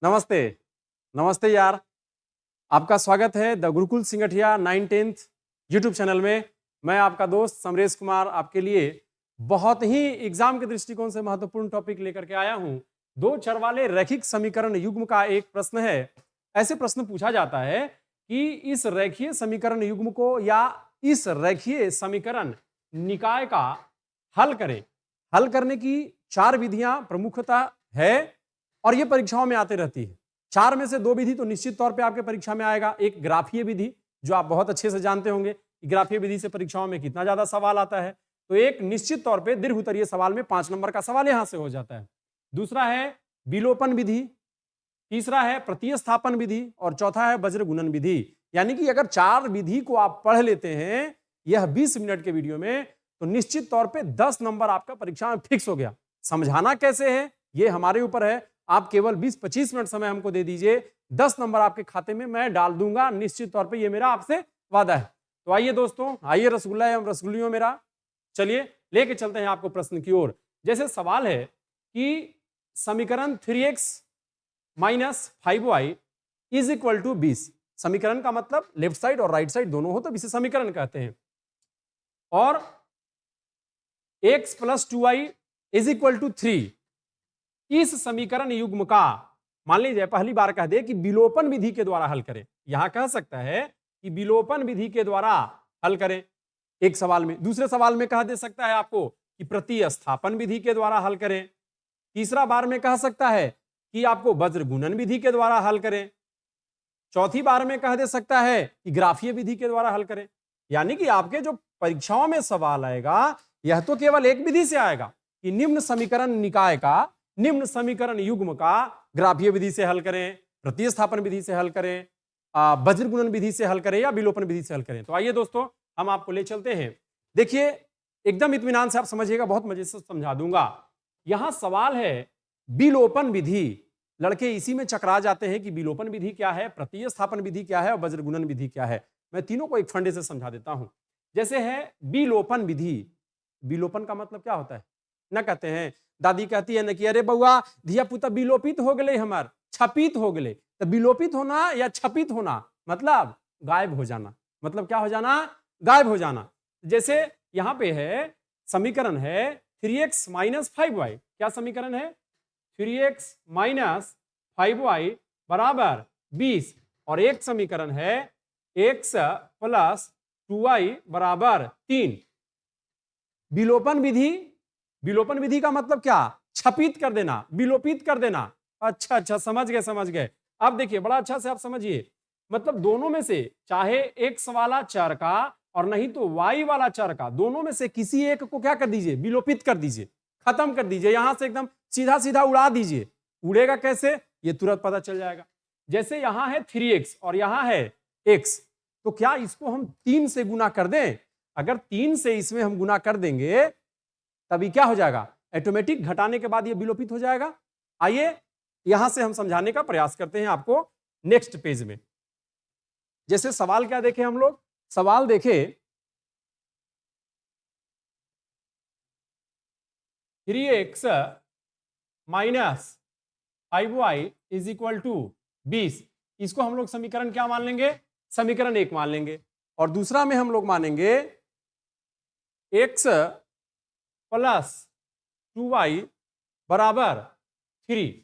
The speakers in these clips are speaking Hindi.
नमस्ते। नमस्ते यार। आपका स्वागत है द गुरुकुल सिंगठिया 9-10th यूट्यूब चैनल में। मैं आपका दोस्त समरेश कुमार आपके लिए बहुत ही एग्जाम के दृष्टिकोण से महत्वपूर्ण टॉपिक लेकर के आया हूं। दो चर वाले रैखिक समीकरण युग्म का एक प्रश्न है। ऐसे प्रश्न पूछा जाता है कि इस रेखीय समीकरण युग्म को या इस रेखीय समीकरण निकाय का हल करें। हल करने की 4 विधियां प्रमुखतः है और ये परीक्षाओं में आते रहती है। 4 में से 2 विधि तो निश्चित तौर पे आपके परीक्षा में आएगा। एक ग्राफीय विधि जो आप बहुत अच्छे से जानते होंगे कि ग्राफीय विधि से परीक्षाओं में कितना ज्यादा सवाल आता है। तो एक निश्चित तौर पे दीर्घ उत्तरीय सवाल में 5 नंबर का सवाल यहां से हो जाता है। दूसरा है विलोपन विधि, तीसरा है प्रतिस्थापन विधि और चौथा है वज्र गुणन विधि। यानी कि अगर 4 विधि को आप पढ़ लेते हैं यह 20 मिनट के वीडियो में तो निश्चित तौर पे 10 नंबर आपका परीक्षा में फिक्स हो गया। समझाना कैसे है ये हमारे ऊपर है। आप केवल 20-25 मिनट समय हमको दे दीजिए, 10 नंबर आपके खाते में मैं डाल दूंगा निश्चित तौर पे, ये मेरा आपसे वादा है। तो आइए दोस्तों, आइए रसगुल्ला एवं रसगुल्लियों मेरा, चलिए लेके चलते हैं आपको प्रश्न की ओर। जैसे सवाल है कि समीकरण 3x minus 5y is equal to 20। समीकरण का मतलब लेफ्ट साइड और राइट साइड दोनों हो तो इसे समीकरण कहते हैं। और x plus 2y is equal to 3, इस समीकरण युग्म का मान लीजिए पहली बार कह दे कि विलोपन विधि के द्वारा हल करें। यहां कह सकता है कि विलोपन विधि के द्वारा हल करें एक सवाल में। दूसरे सवाल में कह दे सकता है आपको कि प्रतिस्थापन विधि के द्वारा हल करें। तीसरा बार में कह सकता है कि आपको वज्र गुणन विधि के द्वारा हल करें। चौथी बार में कह दे सकता है कि ग्राफीय विधि के द्वारा हल करें। यानी कि आपके जो परीक्षाओं में सवाल आएगा यह तो केवल एक विधि से आएगा कि निम्न समीकरण निकाय का, निम्न समीकरण युग्म का ग्राफीय विधि से हल करें, प्रतिस्थापन विधि से हल करें, वज्र गुणन विधि से हल करें या विलोपन विधि से हल करें। तो आइए दोस्तों हम आपको ले चलते हैं। देखिए एकदम इत्मीनान से आप समझिएगा, बहुत मजे से समझा दूंगा। यहां सवाल है विलोपन विधि। लड़के इसी में चकरा जाते हैं कि विलोपन विधि क्या है, प्रतिस्थापन विधि क्या है और वज्र गुणन विधि क्या है। मैं तीनों को एक फंडे से समझा देता हूं। जैसे है विलोपन विधि। विलोपन का मतलब क्या होता है ना, कहते हैं दादी कहती है ना कि अरे बउआ धिया पुता विलोपित हो गए, हमार छपित हो गए। तो विलोपित होना या छपित होना मतलब गायब हो जाना। मतलब क्या हो जाना, गायब हो जाना। जैसे यहां पे है समीकरण है 3x माइनस 5y। क्या समीकरण है, 3x माइनस 5y बराबर 20। और एक समीकरण है x प्लस 2y बराबर 3। विलोपन विधि, विलोपन विधि का मतलब क्या, छपित कर देना, विलोपित कर देना। अच्छा समझ गए, समझ गए। अब देखिए बड़ा अच्छा से आप समझिए, मतलब दोनों में से चाहे x वाला चर का और नहीं तो y वाला चर का, दोनों में से किसी एक को क्या कर दीजिए, विलोपित कर दीजिए, खत्म कर दीजिए। यहां से एकदम सीधा सीधा उड़ा दीजिए। उड़ेगा कैसे ये तुरंत पता चल जाएगा। जैसे यहां है 3x और यहां है x, तो क्या इसको हम 3 से गुना कर दें। अगर 3 से इसमें हम गुना कर देंगे तभी क्या हो जाएगा, ऑटोमेटिक घटाने के बाद ये विलोपित हो जाएगा। आइए यहां से हम समझाने का प्रयास करते हैं आपको नेक्स्ट पेज में। जैसे सवाल क्या देखें हम लोग, सवाल देखें 3x minus 5y is equal to 20। इसको हम लोग समीकरण क्या मान लेंगे, समीकरण 1 मान लेंगे। और दूसरा में हम लोग मानेंगे x प्लस 2y बराबर 3।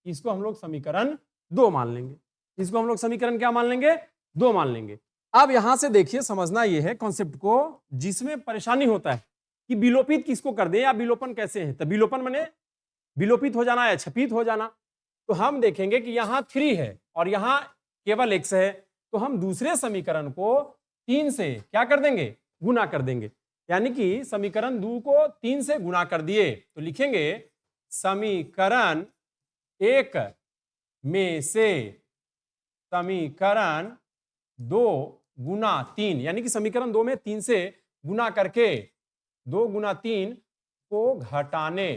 इसको हम लोग समीकरण 2 मान लेंगे। इसको हम लोग समीकरण क्या मान लेंगे, 2 मान लेंगे। अब यहां से देखिए समझना यह है कॉन्सेप्ट को, जिसमें परेशानी होता है कि विलोपित किसको कर दे या विलोपन कैसे है। तो विलोपन माने विलोपित हो जाना या छपित हो जाना। तो हम देखेंगे कि यहां 3 है और यहां केवल x है, तो हम दूसरे समीकरण को 3 से क्या कर देंगे, गुना कर देंगे। यानी कि समीकरण 2 को 3 से गुना कर दिए तो लिखेंगे समीकरण 1 में से समीकरण 2 गुना 3। यानी कि समीकरण 2 में 3 से गुना करके 2 गुना 3 को घटाने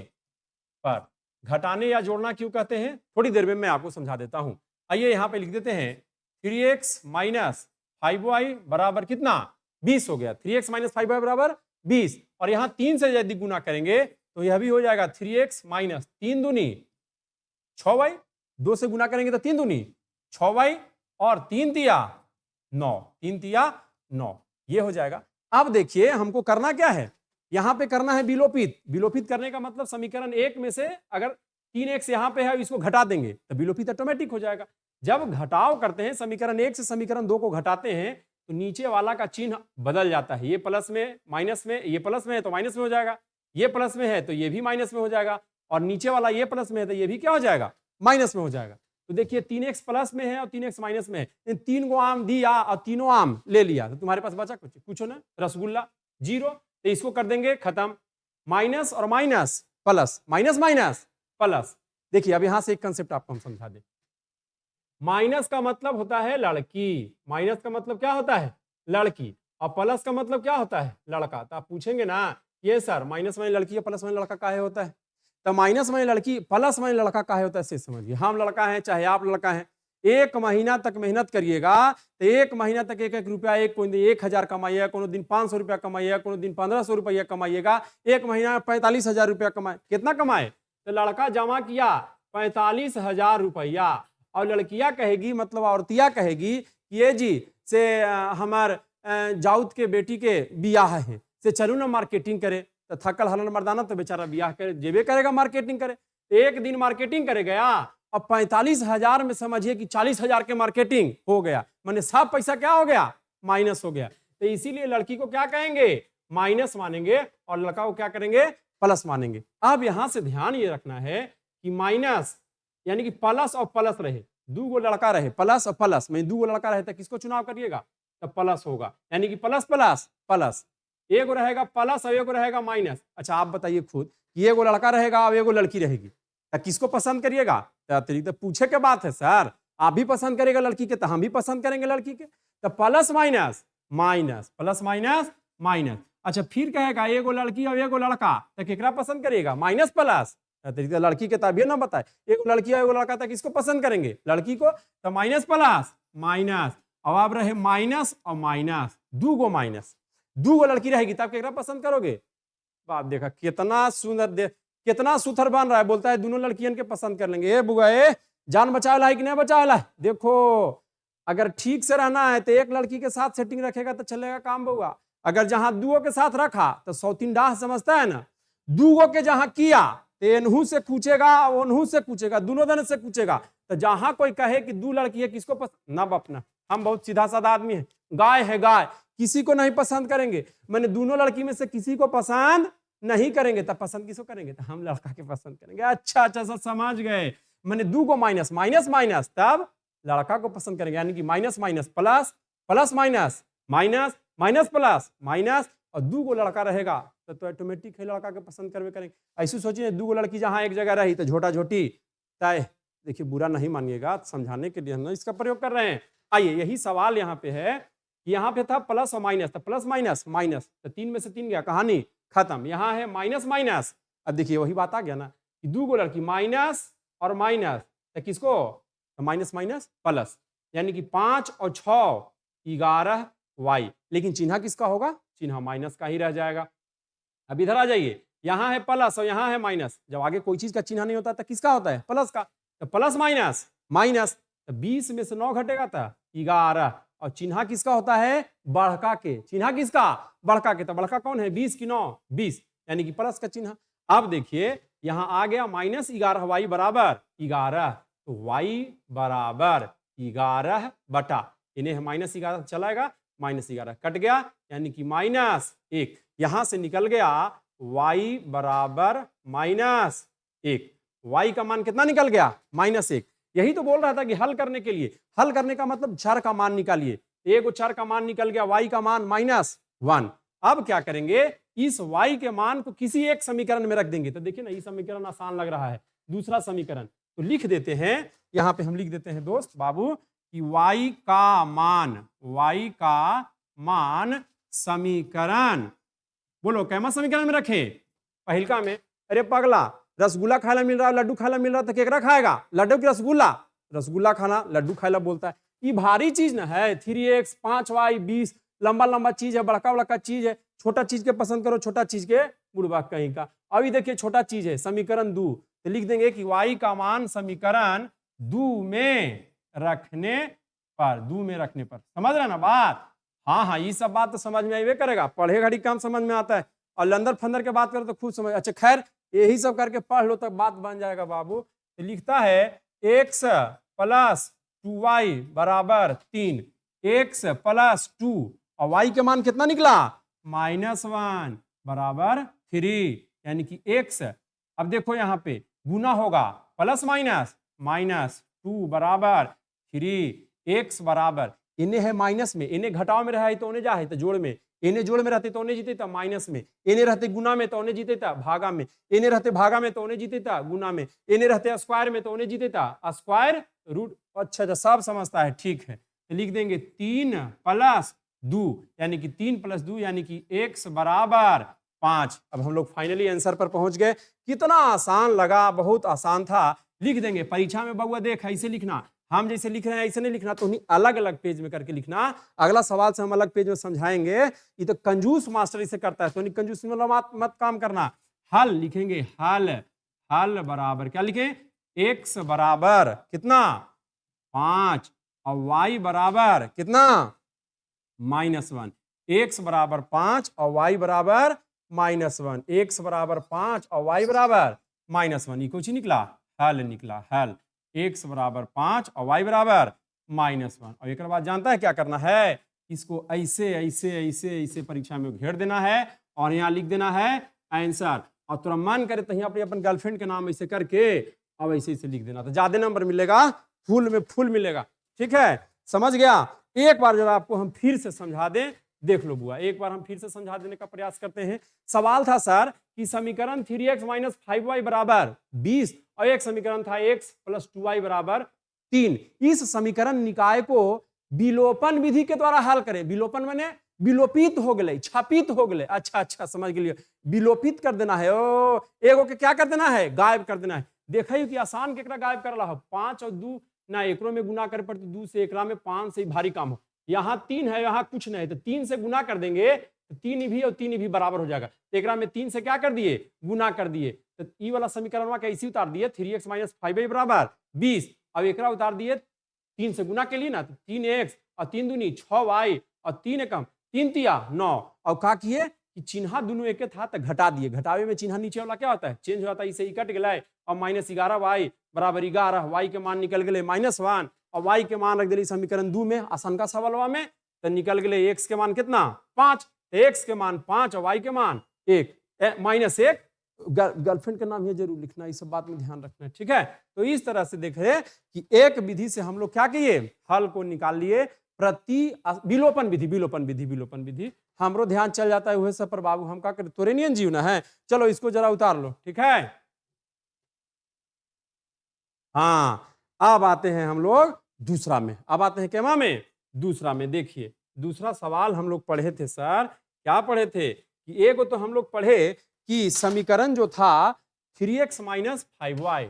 पर, घटाने या जोड़ना क्यों कहते हैं थोड़ी देर में मैं आपको समझा देता हूं। आइए यहां पे लिख देते हैं 3x माइनस 5y बराबर कितना, 20 हो गया। 3x माइनस 5y बराबर 20। और यहां 3 से यदि गुना करेंगे तो यह भी हो जाएगा 3x माइनस 3 दूनी 6y, 2 से गुना करेंगे तो 3 दूनी 6y और 3 तिया 9, 3 तिया 9, ये हो जाएगा। अब देखिए हमको करना क्या है, यहां पे करना है विलोपित। विलोपित करने का मतलब समीकरण 1 में से अगर 3x यहां पे है इसको घटा देंगे तो विलोपित ऑटोमेटिक हो जाएगा। जब घटाव करते हैं समीकरण 1 से समीकरण 2 को घटाते हैं तो नीचे वाला का चिन्ह बदल जाता है, ये प्लस में माइनस में, ये प्लस में है तो माइनस में हो जाएगा, ये प्लस में है तो ये भी माइनस में हो जाएगा, और नीचे वाला ये प्लस में है तो ये भी क्या हो जाएगा, माइनस में हो जाएगा। तो देखिए 3x प्लस में है और 3x माइनस में है, इन 3 को आम दिया और तीनों आम ले लिया तो तुम्हारे पास बचा कुछ पूछो ना, रसगुल्ला 0, तो इसको कर देंगे खत्म। माइनस और minus plus, minus minus plus. देखिए अब यहां से एक कंसेप्ट आपको हम समझा दें। माइनस का मतलब होता है लड़की, माइनस का मतलब क्या होता है, लड़की, और प्लस का मतलब क्या होता है, लड़का। तो आप पूछेंगे ना ये सर माइनस माइनस लड़की है प्लस माइनस लड़का काहे होता है, तो माइनस माइनस लड़की प्लस माइनस लड़का काहे होता है से समझिए। हम लड़का हैं चाहे आप लड़का हैं, 1 महीना तक मेहनत करिएगा तो 1 महीना तक 1-1 रुपया, एक कोई दिन 1000 कमाइएगा, कोनो दिन 500 रुपया कमाइएगा, कोनो दिन 1500 रुपया कमाइएगा, 1 महीना में 45,000 रुपया कमाए। कितना कमाए, तो लड़का जमा किया 45,000 रुपया, और लड़कियां कहेगी मतलब औरतिया कहेगी कि ये जी से हमार जाउत के बेटी के बियाह है से चलू ना मार्केटिंग करे, तो थकल हलन मर्दाना तो बेचारा बियाह करे जेबे करेगा मार्केटिंग करे। एक दिन मार्केटिंग करे गया और 45,000 में समझिए कि 40,000 के मार्केटिंग हो गया, माने सब पैसा क्या हो गया, माइनस हो गया। तो इसीलिए लड़की को क्या कहेंगे, माइनस मानेंगे, और लड़का को क्या करेंगे, प्लस मानेंगे। अब यहां से ध्यान ये रखना है कि माइनस यानी कि प्लस और प्लस रहे, 2 गो लड़का रहे, प्लस और प्लस में 2 गो लड़का रहे तो किसको चुनाव करिएगा, तो प्लस होगा, यानी कि प्लस प्लस प्लस, एक रहेगा प्लस और एक रहेगा माइनस। अच्छा आप बताइए खुद कि एगो लड़का रहेगा और एगो लड़की रहेगी तो किसको पसंद करिएगा, तो पूछे के बात है सर, आप भी पसंद करेगा लड़की के तो हम भी पसंद करेंगे लड़की के, तो plus minus minus, plus minus minus. अच्छा फिर कहेगा एगो लड़की और एगो लड़का तो केकरा पसंद करिएगा, माइनस प्लस, लड़की के तभी ना बताए, एगो लड़की और एगो लड़का तक किसको पसंद करेंगे, लड़की को, तो माइनस प्लस माइनस। अब आप रहे माइनस और माइनस, 2 गो माइनस, 2 गो लड़की रहेगी तब केकरा पसंद करोगे। आप देखा कितना सुंदर, कितना सुथर बन रहा है, बोलता है दोनों लड़कियन के पसंद कर लेंगे। ए बुआ ए जान बचावेला है कि नहीं बचावेला है, देखो अगर ठीक से रहना है तो एक लड़की के साथ सेटिंग रखेगा तो चलेगा काम बुआ, अगर जहां 2 के साथ रखा तो 100 डाह समझता है ना, 2 गो के जहां किया तो एनहू से पूछेगा ओनहू से पूछेगा, दोनों जन से पूछेगा, तो जहां कोई कहे कि 2 लड़की है किसको पसंद ना बपना, हम बहुत सीधा साधा आदमी है, गाय है गाय, किसी को नहीं पसंद करेंगे, मैंने दोनों लड़की में से किसी को पसंद नहीं करेंगे, तब पसंद किसको करेंगे, तो हम लड़का के पसंद करेंगे। अच्छा अच्छा सब समझ गए, मैंने 2 को माइनस माइनस माइनस तब लड़का को पसंद करेंगे, यानी कि minus minus plus, plus minus minus, minus plus minus, और 2 गो लड़का रहेगा तो ऑटोमेटिक है लड़का के पसंद करवे करेंगे। ऐसे सोचिए 2 गो लड़की जहां एक जगह रही तो झोटा झोटी तय, देखिए बुरा नहीं मानिएगा, समझाने के लिए हम इसका प्रयोग कर रहे हैं। आइए यही सवाल यहाँ पे है, यहाँ पे था प्लस और माइनस, तो प्लस माइनस माइनस, तो 3 में से 3 गया, कहानी खत्म। यहाँ है माइनस माइनस, अब देखिए वही बात आ गया ना कि 2 गो लड़की माइनस और माइनस, तो किसको, तो माइनस माइनस प्लस, यानी कि 5 और 6 11 y, लेकिन चिन्ह किसका होगा, चिन्ह माइनस का ही रह जाएगा। अब इधर आ जाइए, यहाँ है प्लस और यहाँ है माइनस, जब आगे कोई चीज का चिन्ह नहीं होता तो किसका होता है, प्लस का, तो प्लस माइनस माइनस, तो 20 में से 9 घटेगा था 11, और चिन्ह किसका होता है, बढ़का के, चिन्ह किसका, बढ़का के, तो बढ़का कौन है, 20 की 9 20, यानी कि प्लस का चिन्ह। अब देखिए यहाँ आ गया माइनस 11 y बराबर 11, तो y बराबर 11 बटा, इन्हें माइनस 11 चलाएगा, माइनस 11 कट गया, यानी कि -1, यहां से निकल गया y बराबर -1, y का मान कितना निकल गया, -1। यही तो बोल रहा था कि हल करने के लिए, हल करने का मतलब चर का मान निकालिए, एक चर का मान निकल गया, y का मान -1। अब क्या करेंगे, इस y के मान को किसी एक समीकरण में रख देंगे, तो देखिए ना ये समीकरण आसान लग रहा है, दूसरा समीकरण तो लिख देते हैं, यहां पे हम लिख देते हैं दोस्त बाबू कि y का मान समीकरण, बोलो कैमा समीकरण में रखें, पहिलका में, अरे पगला रसगुल्ला खाला मिल रहा है, लड्डू खाला मिल रहा है, तो केकरा खाएगा, लड्डू की रसगुल्ला, रसगुल्ला खाना लड्डू खाला बोलता है, ये भारी चीज ना है, 3x 5y 20, लंबा लंबा चीज है, बड़का बड़का चीज है, छोटा चीज के पसंद करो, छोटा चीज के बुढ़वा कहीं का। अभी देखिए छोटा चीज है समीकरण 2, तो लिख देंगे कि y का मान समीकरण दू में रखने पर, दू में रखने पर। समझ रहे ना बात? हाँ हाँ, ये सब बात तो समझ में आइए करेगा, पढ़े घड़ी कम समझ में आता है और लंदर फंदर के बात करो तो खूब समझ। अच्छा खैर, यही सब करके पढ़ लो तक बात बन जाएगा बाबू। तो लिखता है x प्लस 2y बराबर 3, x प्लस 2 और y के मान कितना निकला? -1 बराबर 3, यानी कि x। अब देखो यहाँ पे गुना होगा, प्लस माइनस, -2 बराबर 3, x बराबर, इन्हें है माइनस में, इन्हें घटाव में रहा है तो उन्हें जा है तो जोड़ में, इन्हें जोड़ में रहते तो उन्हें जीते था माइनस में, इन्हें रहते गुना में तो उन्हें जीते था भागा में, इन्हें रहते भागा में तो उन्हें जीते था गुना में, इन्हें रहते स्क्वायर में तो उन्हें जीते था स्क्वायर रूट। अच्छा अच्छा, सब समझता है, ठीक है। तो लिख देंगे 3 प्लस 2 यानी कि 3 प्लस 2 यानी कि x बराबर 5। अब हम लोग फाइनली आंसर पर पहुंच गए। कितना आसान लगा, बहुत आसान था। लिख देंगे परीक्षा में बउआ देख ऐसे लिखना, हम जैसे लिख रहे हैं ऐसे नहीं लिखना, तो अलग अलग पेज में करके लिखना। अगला सवाल से हम अलग पेज में समझाएंगे। ये तो कंजूस मास्टर इसे करता है, तो कंजूस में मत काम करना। हल लिखेंगे, हल, हल बराबर क्या लिखें? x बराबर कितना? 5 और y बराबर कितना? -1। x बराबर 5 और y बराबर -1, x बराबर 5 और y बराबर -1, ये कुछ निकला, हल निकला, हल x बराबर 5 और y बराबर -1। और एक बात जानता है क्या करना है? इसको ऐसे ऐसे ऐसे ऐसे परीक्षा में घेर देना है और यहाँ लिख देना है आंसर। और तुरंत मन करे तो अपने अपन गर्लफ्रेंड के नाम ऐसे करके अब ऐसे ऐसे लिख देना, तो ज्यादा नंबर मिलेगा, फुल में फुल मिलेगा। ठीक है, समझ गया? एक बार जरा आपको हम फिर से समझा दें, देख लो बुआ, एक बार हम फिर से समझा देने का प्रयास करते हैं। सवाल था सर कि समीकरण 3x माइनस 5y बराबर 20 और एक समीकरण था x प्लस 2y बराबर 3। इस समीकरण निकाय को विलोपन विधि के द्वारा हल करें। विलोपन माने विलोपित हो गए, छापित हो गए। अच्छा अच्छा, समझ गए, विलोपित कर देना है। ओ एगो के क्या कर देना है? गायब कर देना है। देखिए कि आसान केकरा गायब कर रहा हो, 5 और 2 ना एकरो में गुना करे पड़ते, 2 से एकरा में 5 से भारी काम हो। यहाँ 3 है, यहाँ कुछ नहीं, तो 3 से गुना कर देंगे तो 3 भी और 3 भी बराबर हो जाएगा। एकरा में 3 से क्या कर दिए? गुना कर दिए। तो ई वाला समीकरण कैसे उतार दिए? 3x माइनस 5y बराबर 20। अब एकरा उतार दिए 3 से गुना के लिए ना, तो 3x और 3 दूनी 6y और 3 एकम 3 तिया 9। और क्या किए कि चिन्हा दोनों एक था तो घटा दिए। घटावे में चिन्हा नीचे वाला क्या होता है? चेंज हो जाता है, इसे कट गया और -11y बराबर 11, y के मान निकल गए -1 और y के मान रख दिली समीकरण 2 में आसान का सवालवा में, तो निकल गए x के मान कितना? 5। तो x के मान 5 और y के मान 1 -1। गर्लफ्रेंड का नाम ये जरूर लिखना, इस सब बात में ध्यान रखना है। ठीक है, तो इस तरह से देखे कि एक विधि से हम लोग क्या किए? हल को निकाल लिए। प्रति विलोपन विधि, विलोपन विधि, विलोपन विधि हमरो ध्यान चल जाता है वह सब पर बाबू, हम क्या करें? तोरे नियन जीव ना है। चलो इसको जरा उतार लो। ठीक है, हाँ अब आते हैं हम लोग दूसरा में। अब आते हैं केमा में? दूसरा में। देखिए दूसरा सवाल हम लोग पढ़े थे सर, क्या पढ़े थे कि एक तो हम लोग पढ़े कि समीकरण जो था 3x माइनस 5y,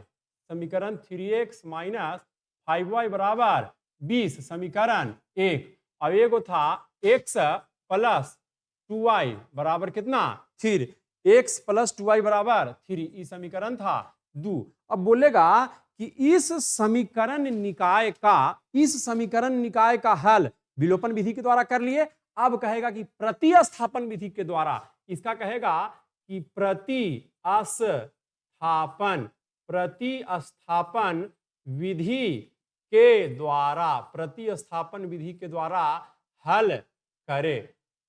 समीकरण 3x माइनस 5y बराबर 20, समीकरण 1। अब एक था x प्लस 2y बराबर कितना? 3, x प्लस 2y बराबर 3, ये समीकरण था 2। अब बोलेगा कि इस समीकरण निकाय का हल विलोपन विधि के द्वारा कर लिए। अब कहेगा कि प्रतिस्थापन विधि के द्वारा, इसका कहेगा कि प्रतिस्थापन विधि के द्वारा, प्रतिस्थापन विधि के द्वारा हल करे।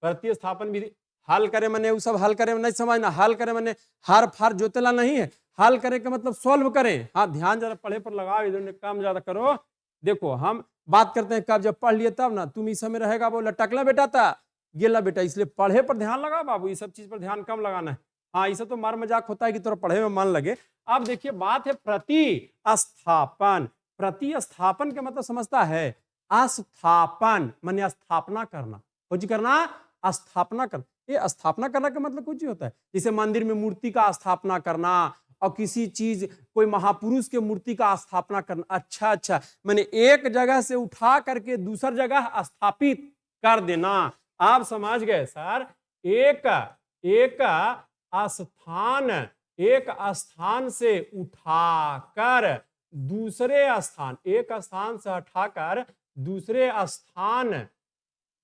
प्रतिस्थापन विधि हल करे मने वो सब हल करे नहीं समझना, हल करे मने हार फार जोतेला नहीं है। हल करे के मतलब सॉल्व करें। हाँ ध्यान जरा पढ़े पर लगाओ, इधर काम ज्यादा करो। देखो हम बात करते हैं कब, जब पढ़ लिए तब ना। तुम इस समय रहेगा बोला टकला बेटा था गेला बेटा, इसलिए पढ़े पर ध्यान लगा बाबू, ये सब चीज पर ध्यान कम लगाना है। हाँ इसे तो मार मजाक होता है कि थोड़ा पढ़े में मन लगे। अब देखिए बात है प्रतिस्थापन। प्रतिस्थापन के मतलब समझता है? स्थापन माने स्थापना करना, कुछ करना, स्थापना करना। ये स्थापना करना का मतलब कुछ ही होता है, जैसे मंदिर में मूर्ति का स्थापना करना और किसी चीज कोई महापुरुष के मूर्ति का स्थापना करना। अच्छा अच्छा, मैंने एक जगह से उठा करके दूसर जगह स्थापित कर देना। आप समझ गए सर? एक स्थान से उठाकर दूसरे स्थान, एक स्थान से हटाकर दूसरे स्थान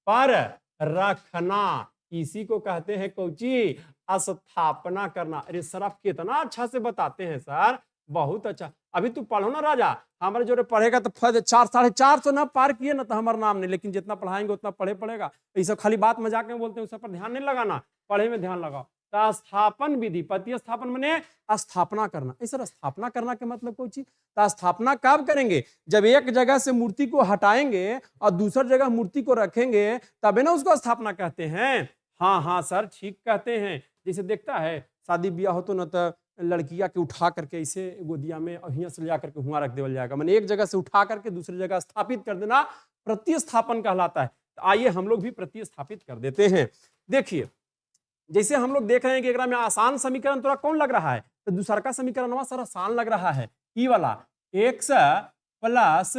पर रखना, इसी को कहते हैं कोची, स्थापना करना। अरे सर आप कितना अच्छा से बताते हैं सर, बहुत अच्छा। अभी तू पढ़ो ना राजा, हमारे जो पढ़ेगा तो 400-450 ना पार किए ना तो हमारा नाम नहीं, लेकिन जितना पढ़ाएंगे उतना पढ़े पड़ेगा। ये सब खाली बात मजाक में बोलते हैं, उस पर ध्यान नहीं लगाना, पढ़े में ध्यान लगाओ। तो स्थापन विधि, पति स्थापन माने स्थापना करना। सर स्थापना करना के मतलब कोई चीज, तो स्थापना कब करेंगे, जब एक जगह से मूर्ति को हटाएंगे और दूसरी जगह मूर्ति को रखेंगे, तबे ना उसको स्थापना कहते हैं। हाँ हाँ सर ठीक कहते हैं। जैसे देखता है शादी ब्याह हो तो न तो लड़किया के उठा करके इसे गोदिया में अहिया से ले करके हुआ रख देवल जाएगा, मैंने एक जगह से उठा करके दूसरी जगह स्थापित कर देना प्रतिस्थापन कहलाता है। तो आइए हम लोग भी प्रतिस्थापित कर देते हैं। देखिए जैसे हम लोग देख रहे हैं कि एक में आसान समीकरण थोड़ा कौन लग रहा है, तो दूसरा का समीकरण सर आसान लग रहा है, ई वाला x प्लस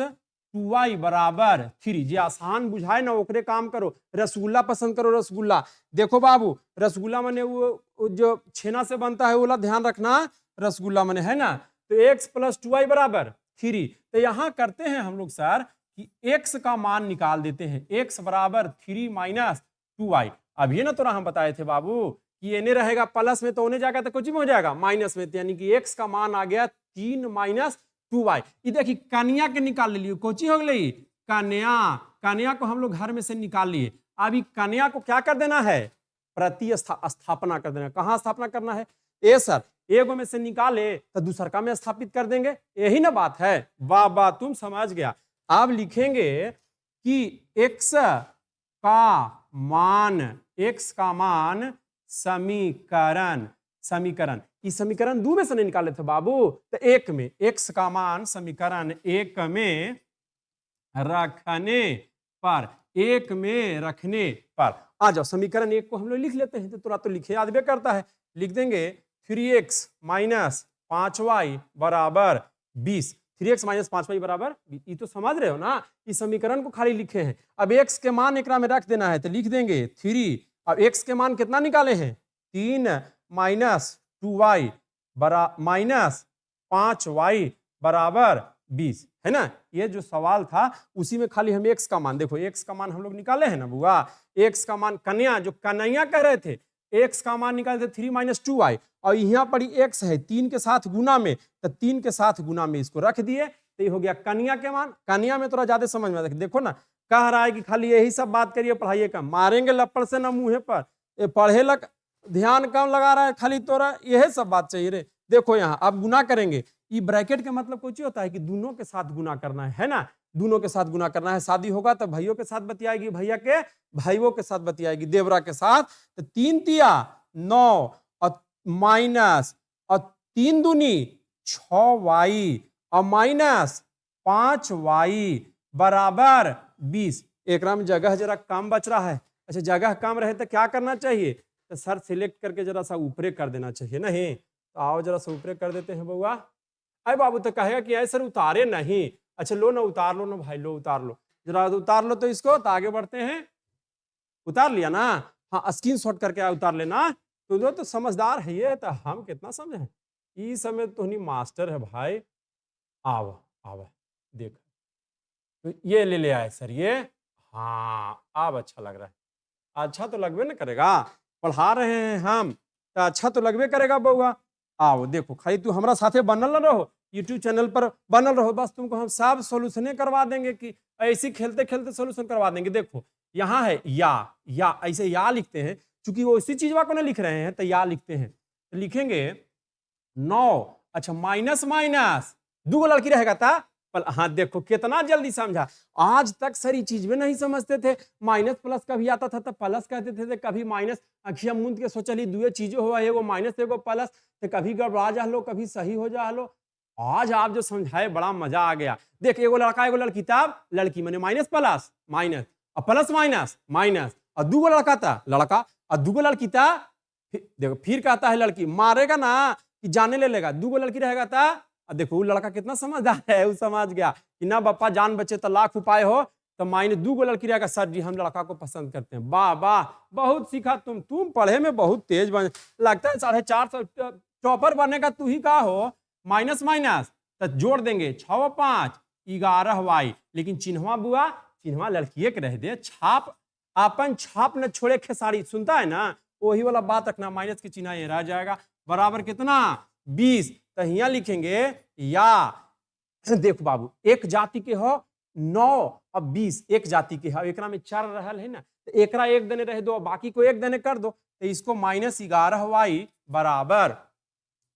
2y बराबर 3। जे आसान बुझाए ना ओकरे काम करो। रसगुल्ला पसंद करो, रसगुल्ला देखो बाबू, रसगुल्ला माने वो जो छेना से बनता है वो ध्यान रखना, रसगुल्ला माने है ना। तो x प्लस 2y बराबर 3। तो यहाँ करते हैं हम लोग सर कि x का मान निकाल देते हैं, x बराबर 3 माइनस 2y। अभी ना तोरा हम बताए थे बाबू कि एने रहेगा प्लस में तो होने जाएगा तो कुछ में हो जाएगा माइनस में, यानी कि x का मान आ गया 3 माइनस 2y। ये देखिए कन्या के निकाल लिए, कोची हो गई कन्या, कन्या को हम लोग घर में से निकाल लिए। अभी कन्या को क्या कर देना है, स्थापना कर देना। कहाँ स्थापना करना है, ए सर एगो में से निकाले तो दूसरा में स्थापित कर देंगे, यही ना बात है। वाह वाह तुम समझ गया। अब लिखेंगे कि x का मान समीकरण, इस समीकरण 2 में से नहीं निकाले थे बाबू, तो 1 में x का मान समीकरण 1 में रखने पर, 1 में रखने पर आ जाओ। समीकरण 1 को हम लोग लिख लेते हैं, तो तुरा तो लिखे याद भी करता है, लिख देंगे 3x माइनस 5y बराबर 20। 3x माइनस 5y बराबर, ये तो समझ रहे हो ना, इस समीकरण को खाली लिखे हैं। अब x के मान एकरा में रख देना है, तो लिख देंगे 3। अब x के मान कितना निकाले हैं, 3 माइनस 2y माइनस 5y बराबर 20, है ना। ये जो सवाल था उसी में खाली हम x का मान, देखो x का मान हम लोग निकाले हैं ना बुआ, x का मान कन्या जो कन्हैया कह रहे थे, x का मान निकाले थे 3 माइनस 2y, और यहाँ पर x है 3 के साथ गुना में, तो 3 के साथ गुना में इसको रख दिए, तो ये हो गया कन्या के मान। कन्या में थोड़ा ज्यादा समझ में देखो ना, कह रहा है कि खाली यही सब बात करिए, पढ़ाइए कम, मारेंगे लपड़ से ना मुँह पर, ये पढ़े लग ध्यान कम लगा रहा है, खाली तोरा यही सब बात चाहिए रे। देखो यहाँ अब गुना करेंगे, ये ब्रैकेट का मतलब कुछ होता है कि दोनों के साथ गुना करना है ना, दोनों के साथ गुना करना है। शादी होगा तो भाइयों के साथ बतियाएगी, भैया के भाइयों के साथ बतियाएगी, देवरा के साथ। तो 3 तिया 9 और माइनस और 3 दूनी 6y और माइनस 5y बराबर 20। एक में जगह जरा कम बच रहा है, अच्छा जगह कम रहे तो क्या करना चाहिए, तो सर सिलेक्ट करके जरा सा ऊपरे कर देना चाहिए नहीं, तो आओ जरा सा ऊपरे कर देते हैं बउआ। अरे बाबू तो कहेगा कि ऐसे सर उतारे नहीं, अच्छा लो ना उतार लो ना भाई, लो उतार लो, जरा उतार लो तो इसको, तो आगे बढ़ते हैं। उतार लिया ना, हाँ स्क्रीनशॉट करके उतार लेना। तो समझदार है ये, तो हम कितना समझे हैं, इस समय तो नहीं मास्टर है भाई। आवा आवा देख, तो ये ले आए सर ये, हाँ अब अच्छा लग रहा है, अच्छा तो लगबे ना करेगा, पढ़ा रहे हैं हम तो अच्छा तो लगबे करेगा बउआ। आओ देखो खाली तू हमारा साथे बनल रहो, यूट्यूब चैनल पर बनल रहो, बस तुमको हम सब सोल्यूशने करवा देंगे, कि ऐसे खेलते खेलते सोल्यूशन करवा देंगे। देखो यहाँ है या ऐसे या लिखते हैं, चूंकि वो इसी चीज को ना लिख रहे हैं तो या लिखते हैं, तो लिखेंगे 9, अच्छा माइनस माइनस 2 लड़की रहेगा था, हाँ देखो कितना जल्दी समझा। आज तक सारी चीज में नहीं समझते थे, माइनस प्लस कभी आता था तो प्लस कहते थे, कभी माइनस अखिया मूंद के सोचली 2 चीजें हो, एगो माइनस एगो प्लस, तो कभी गड़बड़ा जा लो कभी सही हो जा लो। आज आप जो समझाए बड़ा मजा आ गया। देख एगो लड़का एगो लड़की था, लड़की मैंने माइनस प्लस माइनस और प्लस माइनस माइनस, और 2 लड़का था लड़का और 2 लड़की था, देखो फिर कहता है लड़की मारेगा ना कि जाने ले लेगा, 2 लड़की रहेगा था। देखो वो लड़का कितना समझदार है, वो समझ गया कि ना बापा जान बचे तो लाख उपाय हो, तो मायने 2 लड़की रहेगा, सर जी हम लड़का को पसंद करते हैं। वाह वाह बहुत सीखा तुम पढ़े में बहुत तेज बन, लगता है 450 टॉपर बनने का तू ही का हो। माइनस माइनस तो जोड़ देंगे 6 5 11y। लेकिन चिन्हवा बुआ, चिन्हवा लड़किए के रह दे, छाप अपन छाप न छोड़े खेसारी, सुनता है ना, वही वाला बात रखना। माइनस के चिन्ह ये रह जाएगा, बराबर कितना 20। तो यहाँ लिखेंगे या देखो बाबू, एक जाति के हो 9 और 20 एक जाति के हो, एकरा में 4 रहल है ना, तो एकरा एक देने रह दो, बाकी को एक देने कर दो, तो इसको -11y बराबर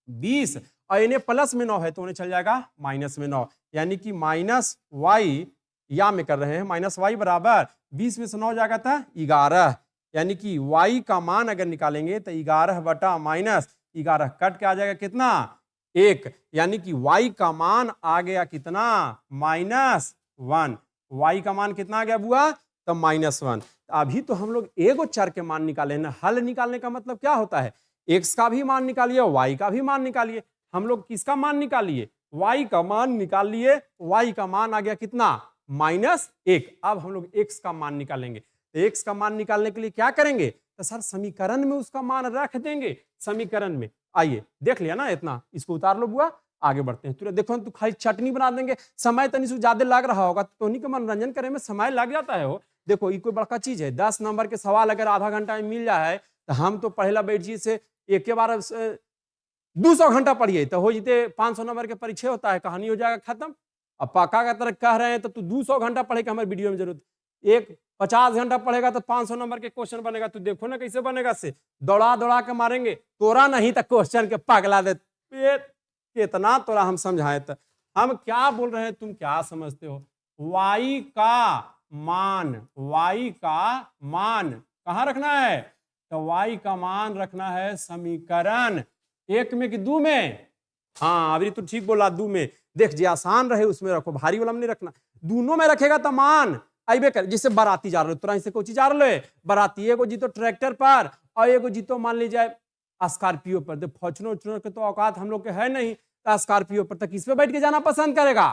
20, और इन्हें प्लस में 9 है तो उन्हें चल जाएगा माइनस में 9, यानी कि -y या में कर रहे हैं, -y बराबर 20 में से 9 जाएगा था 11, यानी कि y का मान अगर निकालेंगे तो 11 बटा -11 कट के आ जाएगा कितना 1, यानी कि y का मान आ गया कितना -1। y का मान कितना आ गया बुआ, तो -1। अभी तो हम लोग एगो चर के मान निकाले ना, हल निकालने का मतलब क्या होता है, x का भी मान निकालिए, y का भी मान निकालिए। हम लोग किसका मान निकालिए, y का मान निकाल लिए, y का मान आ गया कितना -1। अब हम लोग x का मान निकालेंगे, तो x का मान निकालने के लिए क्या करेंगे, तो सर समीकरण में उसका मान रख देंगे, समीकरण में। आइए देख लिया ना इतना, इसको उतार लो बुआ, आगे बढ़ते हैं। देखो तू खाली चटनी बना देंगे, समय तनी से ज्यादा लग रहा होगा, तो उन्हीं के मनोरंजन करे में समय लग जाता है। हो देखो ये कोई बड़का चीज है, 10 नंबर के सवाल अगर आधा घंटा में मिल जाए, तो हम तो पहला बैठ जी से एक के बार 200 घंटा पढ़िए तो हो जीते 500 नंबर के परीक्षा होता है, कहानी हो जाएगा खत्म। अब पक्का का तरह कह रहे हैं तो तू 200 घंटा पढ़ेगा, हमारे वीडियो में जरूरत, एक 50 घंटा पढ़ेगा तो 500 नंबर के क्वेश्चन बनेगा। तू देखो ना कैसे बनेगा, से दौड़ा दौड़ा के मारेंगे, तोरा नहीं तो क्वेश्चन के पगला दे। कितना तोरा हम समझाए, तो हम क्या बोल रहे हैं तुम क्या समझते हो। y का मान कहाँ रखना है, तो y का मान रखना है समीकरण 1 में कि 2 में। हाँ अभी तो ठीक बोला, 2 में। देख जी आसान रहे उसमें रखो, भारी वाला में नहीं रखना, दोनों में रखेगा तो मान आइबे कर। जैसे बाराती जा रहे हो, तुरंत से कोई चीज जा रहे हो, बाराती एगो जीतो ट्रैक्टर पर और एगो जीतो मान लीजिए स्कॉर्पियो पर। तो फॉर्च्यूनर के तो औकात हम लोग के है नहीं, तो स्कॉर्पियो पर तो किस पे बैठ के जाना पसंद करेगा,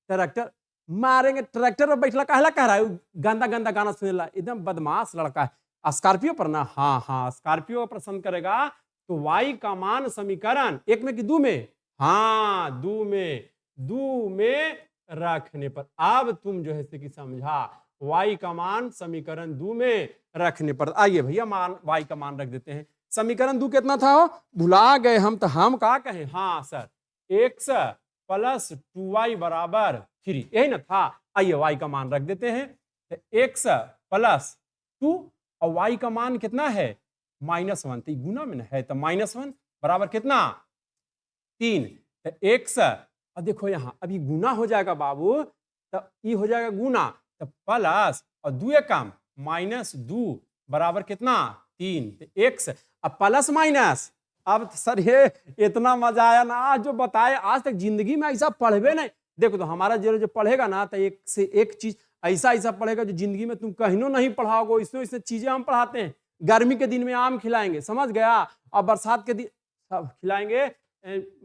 ट्रैक्टर मारेंगे। ट्रैक्टर पर बैठला कहला कह रहा है, गंदा गंदा गाना सुनेला, एकदम बदमाश लड़का है। स्कॉर्पियो पर ना, हाँ स्कॉर्पियो पसंद करेगा। तो y का मान समीकरण 1 में कि 2 में, हाँ 2 में रखने पर। अब तुम जो है कि समझा, y का मान समीकरण 2 में रखने पर। आइए भैया मान y का मान रख देते हैं। समीकरण 2 कितना था, भुला गए हम, तो हम क्या कहें, हाँ सर x + 2y = 3, यही ना था। आइए y का मान रख देते हैं, तो x + 2 और y का मान कितना है -1, तो गुना में है, तो -1 बराबर कितना 3। तो x, और देखो यहाँ अभी गुना हो जाएगा बाबू, तो ये हो जाएगा गुना, तो प्लस और 2 कम -2 बराबर कितना 3। तो x अब प्लस माइनस। अब सर ये इतना मजा आया ना आज जो बताए, आज तक जिंदगी में ऐसा पढ़वे नहीं। देखो तो हमारा जो पढ़ेगा ना, तो एक से एक चीज ऐसा पढ़ेगा जो जिंदगी में तुम कहीं नहीं पढ़ाओगे। इसमें चीजें हम पढ़ाते हैं। गर्मी के दिन में आम खिलाएंगे, समझ गया, और बरसात के दिन खिलाएंगे,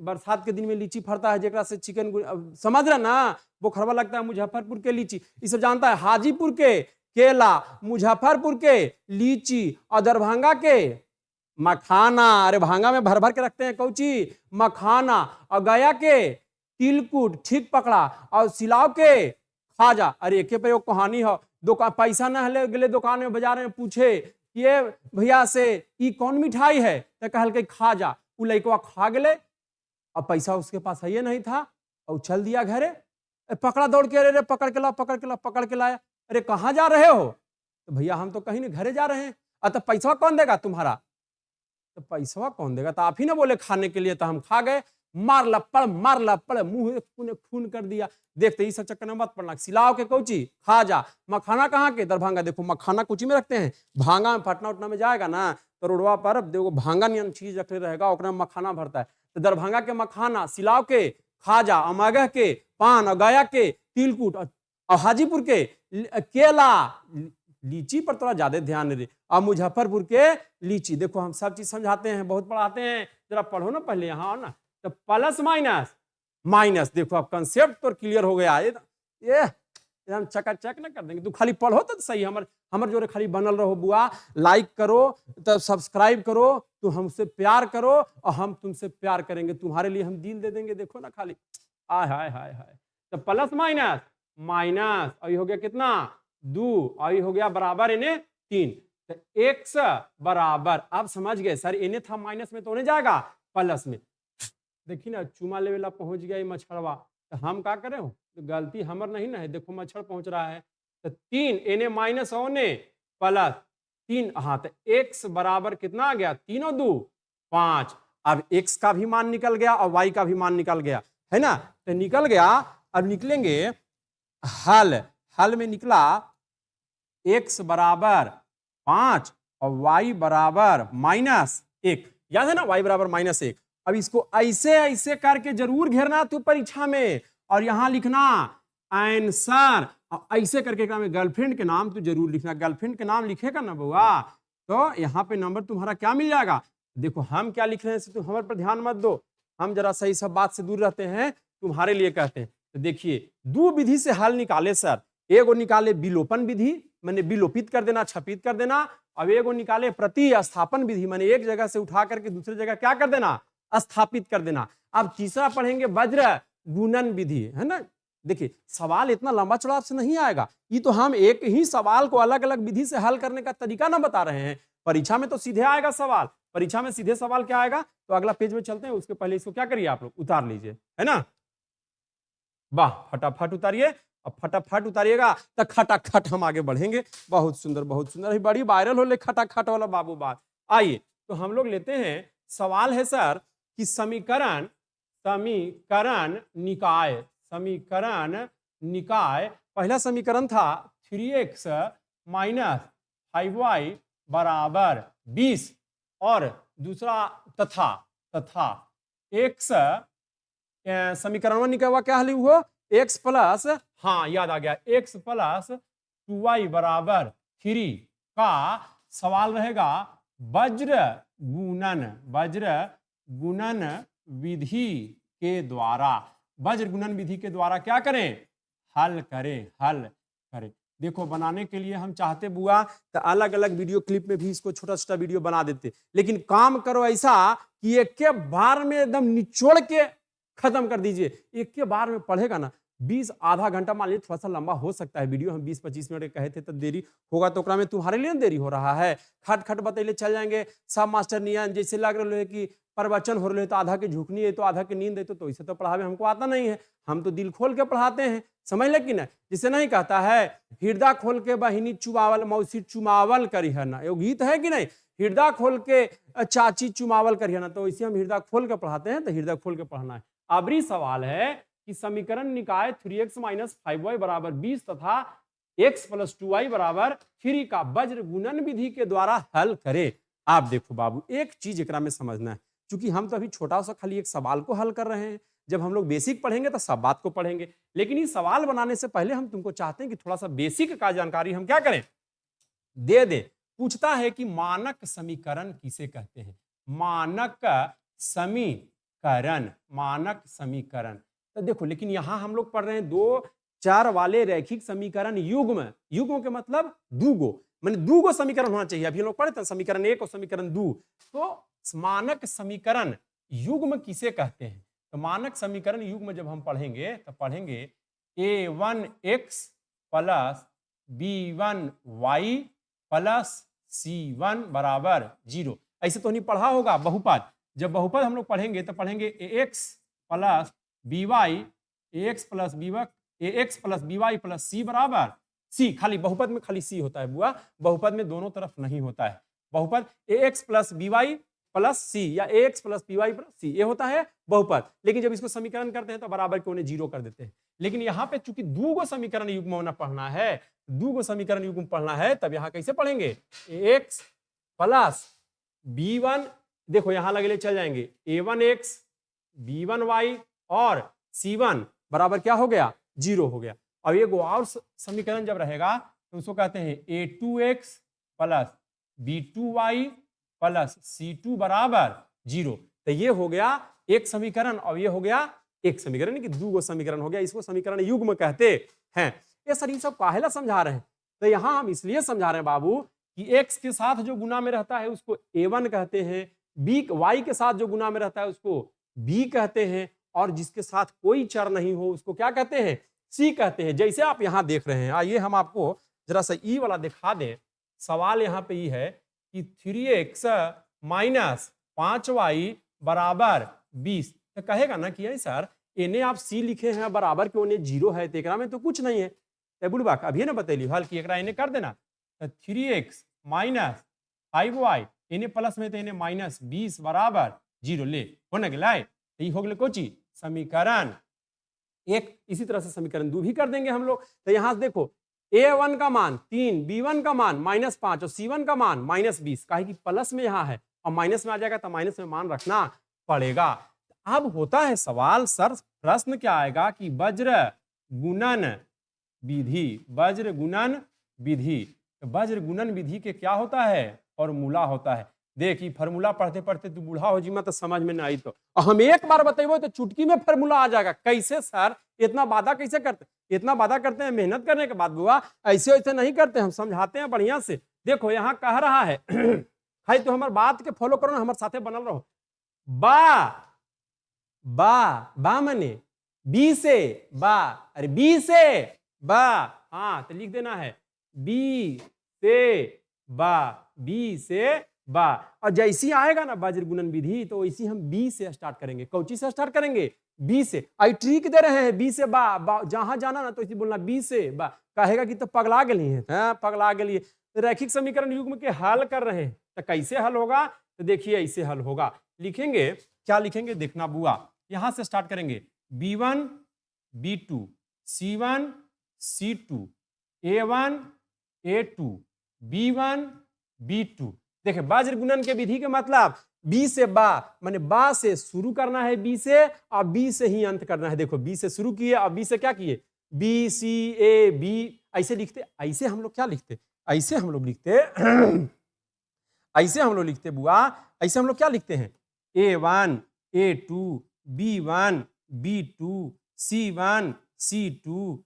बरसात के दिन में लीची फरता है जेकरा से चिकन, समझ रहा ना, बोखरवा लगता है। मुजफ्फरपुर के लीची ये सब जानता है, हाजीपुर के केला, मुजफ्फरपुर के लीची और दरभंगा के मखाना। अरे भांगा में भर भर के रखते हैं कौची, मखाना। और गया के तिलकुट, ठीक पकड़ा, और सिलाव के खाजा। अरे एक पे कहानी हो, दुकान पैसा न ले गए दुकान में बाजार में, पूछे ये भैया से ये कौन मिठाई है, तो कहल के खाजा। उ लड़का खा गए, अब पैसा उसके पास है नहीं था, और चल दिया घरे। पकड़ा दौड़ के, अरे पकड़ के लाया। अरे कहाँ जा रहे हो, तो भैया हम तो कहीं नहीं, घरे जा रहे हैं। तो पैसा कौन देगा तुम्हारा, तो पैसा कौन देगा, तो आप ही ना बोले खाने के लिए, तो हम खा गए। मार लपड़ मुंह खून कर दिया। देखते ही सब चक्कर में मत पड़ना। सिलाव के कौची खाजा, मखाना कहाँ के, दरभंगा। देखो मखाना कोची में रखते हैं, भांगा में, पटना उटना में जाएगा ना तो रोडवा पर देखो भांगा नियम चीज रखे रहेगा, ओकरा में मखाना भरता है। तो दरभंगा के मखाना, सिलाव के खाजा, अमगह के पान, और गया के तिलकुट, और हाजीपुर के केला, लीची पर थोड़ा ज्यादा ध्यान दे, और मुजफ्फरपुर के लीची। देखो हम सब चीज समझाते हैं, बहुत पढ़ाते हैं, जरा पढ़ो ना पहले यहाँ आओ ना। तो प्लस माइनस देखो अब कंसेप्ट तो क्लियर हो गया। ये हम चकाचक ना कर देंगे, तू खाली पढ़ो तो सही। हमर जोरे खाली बनल रहो बुआ, लाइक करो, तो सब्सक्राइब करो, तो हमसे प्यार करो और हम तुमसे प्यार करेंगे। तुम्हारे लिए हम दिल दे देंगे। देखो ना खाली हाय हाय हाय हाय, तो प्लस माइनस माइनस, और ये हो गया कितना 2, और ये हो गया बराबर इन्हें 3। तो x बराबर, आप समझ गए सर, इन्हें था माइनस में तो होने जाएगा प्लस में। देखिए ना चुमा लेवल पहुंच गया ये मच्छरवा, तो हम क्या करें हो, तो गलती हमर नहीं ना है, देखो मच्छर पहुंच रहा है, तो 3 इन्हें माइनस होने प्लस 3, हाँ तो x बराबर कितना आ गया 3 और 2 5। अब x का भी मान निकल गया और y का भी मान निकल गया, है ना, तो निकल गया। अब निकलेंगे हल, हल में निकला x बराबर 5 और y बराबर -1, याद है ना, y बराबर -1। अब इसको ऐसे ऐसे करके जरूर घेरना तू परीक्षा में, और यहां लिखना आंसर, और ऐसे करके गर्लफ्रेंड के नाम तू जरूर लिखना, गर्लफ्रेंड के नाम लिखेगा ना बउआ, तो यहाँ पे नंबर तुम्हारा क्या मिल जाएगा। देखो हम क्या लिख रहे हैं, तुम हमारे पर ध्यान मत दो, हम जरा सही सब बात से दूर रहते हैं, तुम्हारे लिए कहते हैं। तो देखिए दो विधि से हल निकाले सर, एगो निकाले विलोपन विधि, मैंने विलोपित कर देना, छपित कर देना, अब एगो निकाले प्रतिस्थापन विधि, मैंने एक जगह से उठा करके दूसरी जगह क्या कर देना, स्थापित कर देना। अब तीसरा पढ़ेंगे वज्र गुणन विधि, है ना। देखिए सवाल इतना लंबा चौड़ा से नहीं आएगा, ये तो हम एक ही सवाल को अलग अलग विधि से हल करने का तरीका ना बता रहे हैं। परीक्षा में तो सीधे आएगा सवाल, परीक्षा में सीधे सवाल क्या आएगा, तो अगला पेज में चलते हैं, उसके पहले इसको क्या करिए आप लोग उतार लीजिए, है ना। वाह फटाफट उतारिए, अब फटाफट उतारिएगा तो खटाखट हम आगे बढ़ेंगे। बहुत सुंदर बहुत सुंदर, बड़ी वायरल हो ले खटाखट वाला बाबू बात। आइए तो हम लोग लेते हैं, सवाल है सर कि समीकरण समीकरण निकाय, समीकरण निकाय, पहला समीकरण था 3x माइनस 5y बराबर 20, और दूसरा तथा तथा x समीकरण निकाय क्या हल हुआ, x प्लस, हाँ याद आ गया, x प्लस 2y बराबर 3 का सवाल रहेगा वज्र गुणन विधि के द्वारा, वज्र गुणन विधि के द्वारा क्या करें, हल करें। देखो बनाने के लिए हम चाहते बुआ तो अलग अलग वीडियो क्लिप में भी इसको छोटा छोटा वीडियो बना देते, लेकिन काम करो ऐसा कि एक के बार में एकदम निचोड़ के खत्म कर दीजिए। एक के बार में पढ़ेगा ना 20 आधा घंटा, मान लीजिए थोड़ा सा लंबा हो सकता है वीडियो, हम 20-25 मिनट कहे थे तो देरी होगा, तो में तुम्हारे लिए देरी हो रहा है, खट खट बतैले चल जाएंगे सब मास्टर नियन, जैसे लग रहे है कि प्रवचन हो रहे है तो आधा के झुकनी है तो आधा के नींद है, तो इसे तो पढ़ावे हमको आता नहीं है, हम तो दिल खोल के पढ़ाते हैं, समझ ले कि ना। जिसे नहीं कहता है हृदय खोल के बहिनी चुमावल मौसी चुमावल करी है ना, ये गीत है कि नहीं, हृदय खोल के चाची चुमावल करी है ना, तो इसे हम हृदय खोल के पढ़ाते हैं, तो हृदय खोल के पढ़ना है। आखिरी सवाल है कि समीकरण निकाय 3x माइनस 5y बराबर 20 तथा x प्लस 2y बराबर 3 का वज्र गुणन विधि के द्वारा हल करे। आप देखो बाबू एक चीज एकरा में समझना है, क्योंकि हम तो अभी छोटा सा खाली एक सवाल को हल कर रहे हैं, जब हम लोग बेसिक पढ़ेंगे तो सब बात को पढ़ेंगे, लेकिन ये सवाल बनाने से पहले हम तुमको चाहते हैं कि थोड़ा सा बेसिक का जानकारी हम क्या करें, दे। पूछता है कि मानक समीकरण किसे कहते हैं, मानक समीकरण। तो देखो लेकिन यहां हम लोग पढ़ रहे हैं 2 4 वाले रैखिक समीकरण युग्म, युग्म के मतलब दूगो, माने दूगो समीकरण होना चाहिए। अभी हम लोग पढ़े थे समीकरण 1 और समीकरण 2, तो मानक समीकरण युग्म किसे कहते हैं, तो मानक समीकरण युग्म जब हम पढ़ेंगे तो पढ़ेंगे a1x plus b1y plus c1 बराबर 0। ऐसे तो नहीं पढ़ा होगा बहुपद, जब बहुपद हम लोग पढ़ेंगे तो पढ़ेंगे ax plus by, ax plus by plus c बराबर c, खाली बहुपद में खाली c होता है बुआ, बहुपद में दोनों तरफ नहीं होता है। बहुपद ax plus by plus c या ax plus by plus c ये होता है बहुपद, लेकिन जब इसको समीकरण करते हैं तो बराबर के उन्हें 0 कर देते हैं। लेकिन यहाँ पे चूंकि दूगो समीकरण युग्म होना पढ़ना है, दूगो समीकरण युग्म पढ़ना है, तब यहाँ कैसे पढ़ेंगे, ax प्लस b1, देखो यहां लगे चल जाएंगे a1x b1y और c1 बराबर क्या हो गया 0 हो गया। अब एक और समीकरण जब रहेगा तो उसको कहते हैं a2x plus b2y plus c2 बराबर 0। तो ये हो गया एक समीकरण और ये हो गया एक समीकरण, कि दूगो समीकरण हो गया, इसको समीकरण युग्म कहते हैं। ये सर सब काहेला समझा रहे हैं, तो यहां हम इसलिए समझा रहे हैं बाबू कि x के साथ जो गुना में रहता है उसको a1 कहते हैं, b y के साथ जो गुना में रहता है उसको b कहते हैं, और जिसके साथ कोई चर नहीं हो उसको क्या कहते हैं, सी कहते हैं। जैसे आप यहां देख रहे हैं, आइए हम आपको जरा सा ई वाला दिखा दें। सवाल यहाँ पे ये है कि 3x माइनस 5y बराबर 20, तो कहेगा ना कि सर इन्हें आप सी लिखे हैं बराबर क्यों, उन्हें 0 है, तो एकरा में तो कुछ नहीं है। बुढ़बा अभी ना बतैली हल की एकरा इन्हें कर देना, तो 3x माइनस 5y इन्हें प्लस में तो इन्हें माइनस 20 बराबर 0 ले होने के लाए, तो ये हो गए कोची समीकरण एक। इसी तरह से समीकरण 2 भी कर देंगे हम लोग। तो यहां से देखो a1 का मान 3, b1 का मान -5 और c1 का मान -20, काहे कि प्लस में यहाँ है और माइनस में आ जाएगा तो माइनस में मान रखना पड़ेगा। अब होता है सवाल, सर प्रश्न क्या आएगा कि वज्र गुणन विधि, वज्र गुणन विधि, वज्र गुणन विधि के क्या होता है, फॉर्मूला होता है। देखिए फॉर्मूला पढ़ते पढ़ते तू बूढ़ा हो जी मत तो समझ में नहीं आई, तो हम एक बार बतेबो तो चुटकी में फॉर्मूला आ जाएगा। कैसे सर, इतना वादा कैसे करते, इतना वादा करते हैं मेहनत करने के बाद बुआ, ऐसे ऐसे नहीं करते, हम समझाते हैं बढ़िया से। देखो यहाँ कह रहा है है तो हमारे बात के फॉलो करो ना, हमारे साथे बनल रहो। बा मने बी से बा, अरे बी से बा, हाँ तो लिख देना है बी से बा, बी से बा। और जैसी आएगा ना वज्र गुणन विधि तो वैसी हम बी से स्टार्ट करेंगे। कौची से स्टार्ट करेंगे, बी से। आई ट्रिक दे रहे हैं बी से बा, जहां जाना ना तो इसी बोलना बी से बा। कहेगा कि तो पगला गली है, हाँ पगला गली है। रैखिक समीकरण युग्म के हल कर रहे हैं, तो कैसे हल होगा, तो देखिए ऐसे हल होगा। लिखेंगे क्या लिखेंगे देखना बुआ, यहां से स्टार्ट करेंगे b1 b2 c1 c2 a1 a2 b1 b2। देखिए वज्र गुणन के विधि के मतलब बी से बा, माने बा से शुरू करना है बी से और बी से ही अंत करना है। देखो बी से शुरू किए और बी से क्या किए, बी सी ए बी, ऐसे लिखते। ऐसे हम लोग क्या लिखते, ऐसे हम लोग लिखते ऐसे हम लोग लिखते बुआ, ऐसे हम लोग क्या लिखते हैं, a1 a2 b1 b2 c1 c2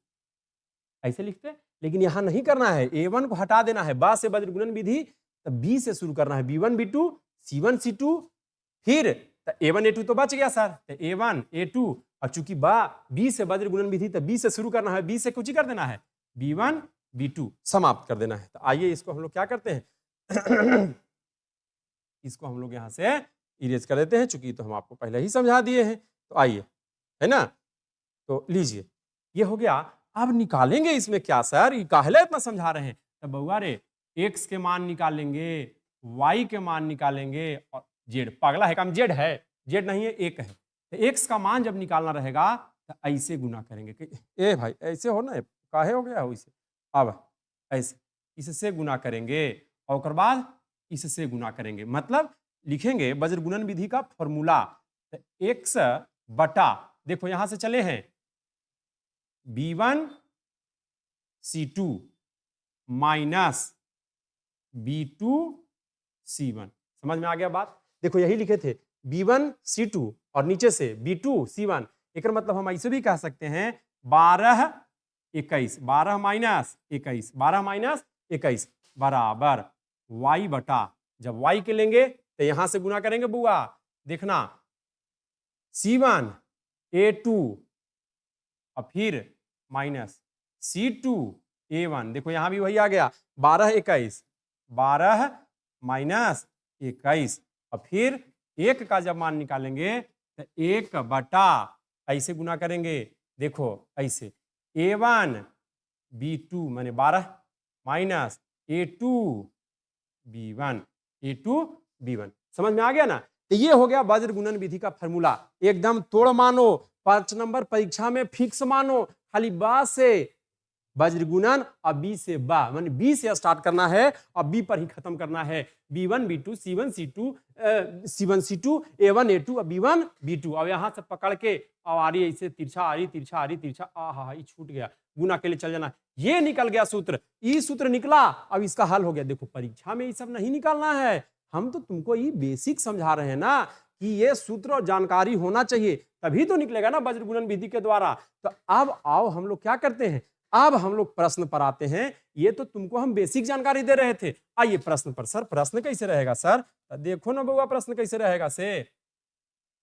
ऐसे लिखते। लेकिन यहां नहीं करना है, a1 को हटा देना है, बा से वज्र गुणन विधि तो बी से शुरू करना है, b1 b2 c1 c2, फिर a1 a2 तो बच गया सर, तो a1 a2, और चूंकि बा बी से वज्र गुणन विधि तो बी से शुरू करना है, बी से कुछ ही कर देना है b1 b2 समाप्त कर देना है। तो आइए इसको हम लोग क्या करते हैं इसको हम लोग यहां से इरेज कर देते हैं, चूंकि तो हम आपको पहले ही समझा दिए हैं। तो आइए, है ना, तो लीजिए ये हो गया। अब निकालेंगे इसमें क्या सर, ये काहले इतना समझा रहे हैं, तो बउआ रे x के मान निकालेंगे, y के मान निकालेंगे और z, पगला है काम, z है, z नहीं है एक है। तो x का मान जब निकालना रहेगा तो ऐसे गुना करेंगे। ए भाई ऐसे हो ना, काहे हो गया हो इसे, अब ऐसे इससे गुना करेंगे और उसके बाद इससे गुना करेंगे। मतलब लिखेंगे वज्र गुणन विधि का फॉर्मूला, तो x बटा, देखो यहां से चले हैं b1 c2 minus b2 c1। समझ में आ गया बात। देखो यही लिखे थे b1 c2 और नीचे से b2 c1। एक मतलब हम ऐसे भी कह सकते हैं 12 21, 12 माइनस 21, 12 माइनस 21 बराबर y बटा, जब y के लेंगे तो यहां से गुना करेंगे बुआ, देखना c1 a2 और फिर माइनस c2 a1। देखो यहां भी वही आ गया 12 21, 12 माइनस 21 और फिर एक का जब मान निकालेंगे तो 1 बटा, ऐसे गुना करेंगे। देखो ऐसे a1 b2 माने 12 minus a2 b1, a2 b1। समझ में आ गया ना। तो ये हो गया वज्र गुणन विधि का फॉर्मूला, एकदम तोड़ मानो, 5 नंबर परीक्षा में फिक्स मानो, खाली बा से वज्र गुणन और बी से बा, माने बी से स्टार्ट करना है और बी पर ही खत्म करना है। b1 b2 c1 c2 c1 c2 a1 a2 और b1 b2। और यहां से पकड़ के और आ रही ऐसे तिरछा आ रही, तिरछा आ रही, तिरछा, आहा ये छूट गया, गुना के लिए चल जाना। ये निकल गया सूत्र, ये सूत्र निकला, अब इसका हल हो गया। देखो परीक्षा में ये सब नहीं निकालना है, हम तो तुमको ये बेसिक समझा रहे हैं ना कि ये सूत्र और जानकारी होना चाहिए, तभी तो निकलेगा ना वज्र गुणन विधि के द्वारा। तो अब आओ हम लोग क्या करते हैं, अब हम लोग प्रश्न पर आते हैं। ये तो तुमको हम बेसिक जानकारी दे रहे थे, आइए प्रश्न पर। सर प्रश्न कैसे रहेगा सर, देखो ना बउआ प्रश्न कैसे रहेगा से,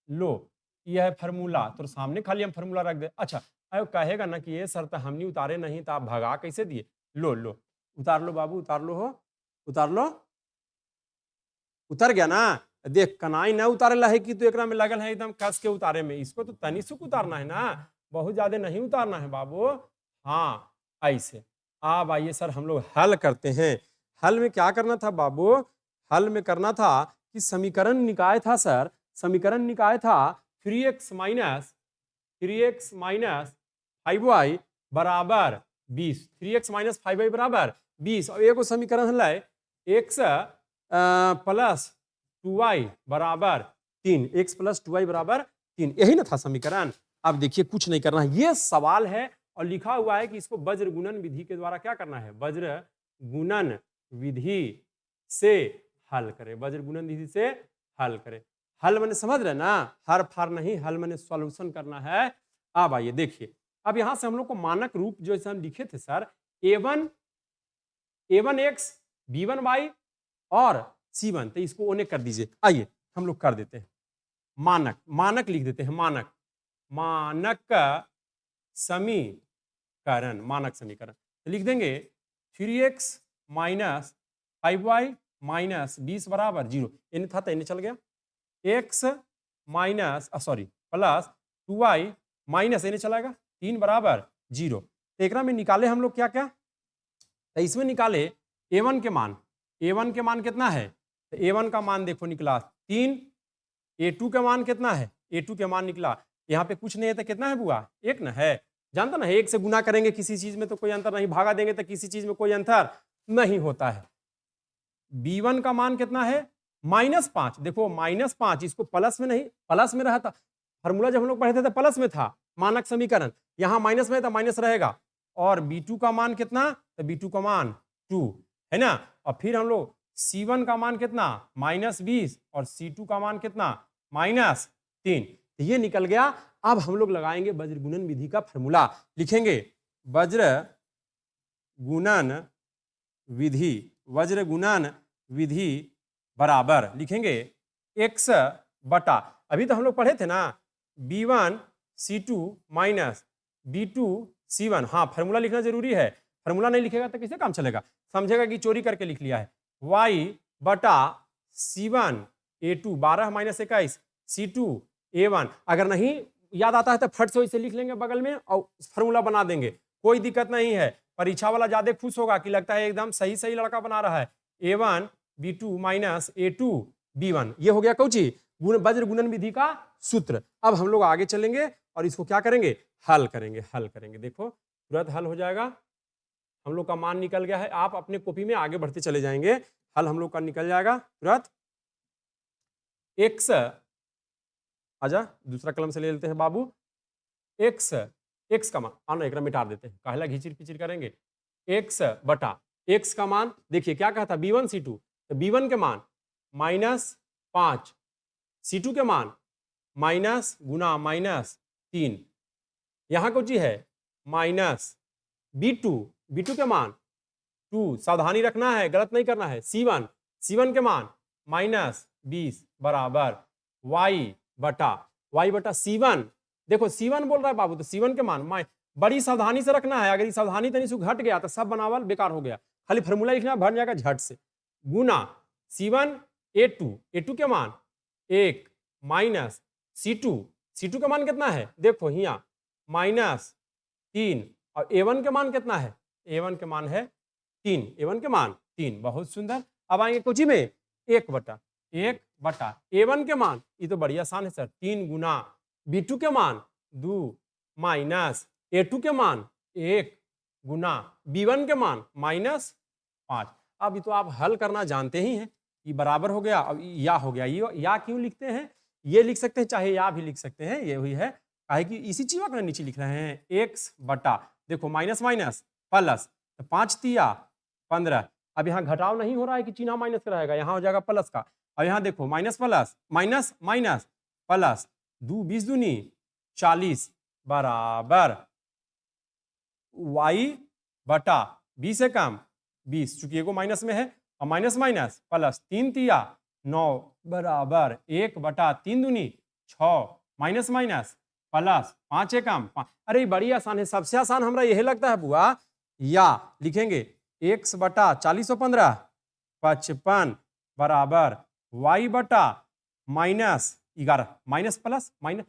लो यह है फार्मूला, तो सामने खाली हम फार्मूला रख दे। अच्छा अब कहेगा ना कि ये सर तो हमने उतारे नहीं, तो आप भगा कैसे दिए? लो लो उतार लो बाबू, उतार लो हो, उतार लो, उतर गया ना। देख कनाई ना उतारे ला है कि तो एकरा में लगल है एकदम कस के उतारे में, इसको तो तनी सुख उतारना है ना, बहुत ज्यादा नहीं उतारना है बाबू। हाँ ऐसे। अब आइए सर हम लोग हल करते हैं। हल में क्या करना था बाबू? हल में करना था कि समीकरण निकाय था सर, समीकरण निकाय था 3x माइनस 5y बराबर 20, 3x माइनस 5y बराबर 20, और एगो समीकरण है x प्लस 2y बराबर 3, x प्लस 2y बराबर 3, यही ना था समीकरण। अब देखिए कुछ नहीं करना है, ये सवाल है और लिखा हुआ है कि इसको वज्र गुणन विधि के द्वारा क्या करना है? वज्र गुणन विधि से हल करें, वज्र गुणन विधि से हल करें। हल मैंने समझ रहे ना, हर फार नहीं, हल मैंने सॉल्यूशन करना है। अब आइए देखिए, अब यहां से हम लोग को मानक रूप जो हम लिखे थे सर, a1x b1y और c1, तो इसको ओने कर दीजिए। आइए हम लोग कर देते हैं, मानक मानक लिख देते हैं, मानक मानक समीकरण, मानक समीकरण तो लिख देंगे 3x माइनस 5y माइनस 20 बराबर 0, इन था तो इन चल गया, x minus sorry plus 2y minus इन चलाएगा 3 बराबर 0। एक में निकाले हम लोग क्या क्या? तो इसमें निकाले a1 के मान, a1 के मान कितना है? तो a1 का मान देखो निकला 3, a2 का मान कितना है? a2 के मान निकला, यहाँ पे कुछ नहीं है तो कितना है बुआ? 1 ना है, जानता ना, 1 से गुना करेंगे किसी चीज में तो कोई अंतर नहीं, भागा देंगे तो किसी चीज में कोई अंतर नहीं होता है। b1 का मान कितना है? -5, देखो -5, इसको प्लस में नहीं, प्लस में रहा था, फार्मूला जब हम लोग पढ़े थे तो प्लस में था मानक समीकरण, यहाँ माइनस में है तो माइनस रहेगा। और b2 का मान कितना? तो b2 का मान 2 है ना। और फिर हम लोग c1 का मान कितना? -20, और c2 का मान कितना? -3, तो ये निकल गया। अब हम लोग लगाएंगे वज्र गुणन विधि का फार्मूला, लिखेंगे वज्र गुणन विधि, वज्र गुणन विधि बराबर लिखेंगे x बटा, अभी तो हम लोग पढ़े थे ना, b1 c2 minus b2 c1, हाँ फार्मूला लिखना जरूरी है, फार्मूला नहीं लिखेगा तो कैसे काम चलेगा, समझेगा कि चोरी करके लिख लिया है। y बटा c1 a2, 12 minus 21 c2 a1, अगर नहीं याद आता है तो फट से वैसे लिख लेंगे बगल में और फार्मूला बना देंगे, कोई दिक्कत नहीं है। परीक्षा वाला ज्यादा खुश होगा कि लगता है एकदम सही सही लड़का बना रहा है। a1 b2 minus a2 b1, ये हो गया कौची? वज्र गुणन विधि का सूत्र। अब हम लोग आगे चलेंगे और इसको क्या करेंगे? हल करेंगे, हल करेंगे। देखो तुरंत हल हो जाएगा, हम लोग का मान निकल गया है, आप अपने कॉपी में आगे बढ़ते चले जाएंगे, हल हम लोग का निकल जाएगा तुरंत। x, आजा दूसरा कलम से ले लेते हैं बाबू, x का मान एक मिटा देते हैं, काहला घिचिर पिचिर करेंगे। x बटा x का मान देखिए क्या कहा था, b1 c2, तो b1 के मान -5, c2 के मान माइनस गुना -3, यहां कुछ है माइनस b2 के मान 2, सावधानी रखना है, गलत नहीं करना है, c1 के मान -20 बराबर y बटा c1, देखो c1 बोल रहा है बाबू, तो c1 के मान बड़ी सावधानी से रखना है, अगर ये सावधानी तनी से घट गया तो सब बनावल बेकार हो गया, खाली फार्मूला लिखना भर जाएगा झट से, गुना c1 a2 के मान 1 माइनस c2 का मान कितना है? देखो यहाँ -3, और a1 के मान कितना है? a1 के मान है 3, a1 के मान 3, बहुत सुंदर। अब आएंगे कुछ में 1 बटा a1 के मान, ये तो बड़ी आसान है सर, 3 गुना b2 के मान 2 माइनस a2 के मान 1 गुना b1 के मान -5। अब ये तो आप हल करना जानते ही हैं, ये बराबर हो गया, अब या हो गया, ये या क्यों लिखते हैं? ये लिख सकते हैं, चाहे या भी लिख सकते हैं, ये हुई है काहे कि इसी चीज को नीचे लिख रहे हैं, x बटा देखो माइनस माइनस प्लस, तो 5 तिया 15, अब यहाँ घटाव नहीं हो रहा है कि चिन्ह माइनस का रहेगा, यहाँ हो जाएगा प्लस का, अब यहाँ देखो minus plus minus minus plus 2 20 दूनी 40 बराबर y बटा 20 से कम 20, चूंकि एगो माइनस में है, और माइनस माइनस प्लस 3 तिया 9 बराबर 1 बटा 3 दूनी 6 माइनस माइनस प्लस 5 एकम 5। अरे बड़ी आसान है, सबसे आसान हमरा यही लगता है बुआ। या लिखेंगे x बटा 40/15 55 बराबर y बटा -11 minus plus minus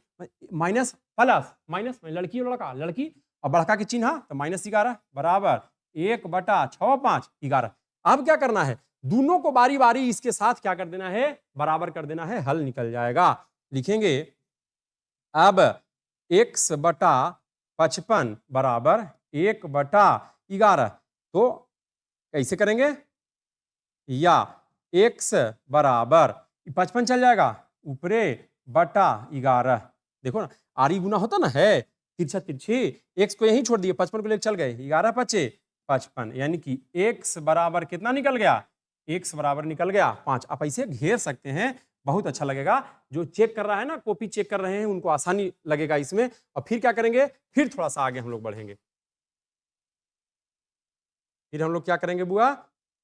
minus plus minus लड़की और लड़का, लड़की और बड़का के चिन्ह तो -11 बराबर 1 बटा 6 5 11। अब क्या करना है, दोनों को बारी बारी इसके साथ क्या कर देना है, बराबर कर देना है, हल निकल जाएगा। लिखेंगे अब x बटा 55 बराबर 1 बटा 11, तो कैसे करेंगे, या x बराबर 55 चल जाएगा ऊपरे बटा 11। देखो ना आरी गुना होता ना है, तिरछा तिरछी, x को यहीं छोड़ दिए, 55 को लेकर चल गए, 11 पचे 55, यानी कि x बराबर कितना निकल गया, x बराबर निकल गया 5। आप ऐसे घेर सकते हैं, बहुत अच्छा लगेगा। जो चेक कर रहा है ना, कॉपी चेक कर रहे हैं, उनको आसानी लगेगा इसमें। और फिर क्या करेंगे, फिर थोड़ा सा आगे हम लोग बढ़ेंगे, फिर हम लोग क्या करेंगे बुआ,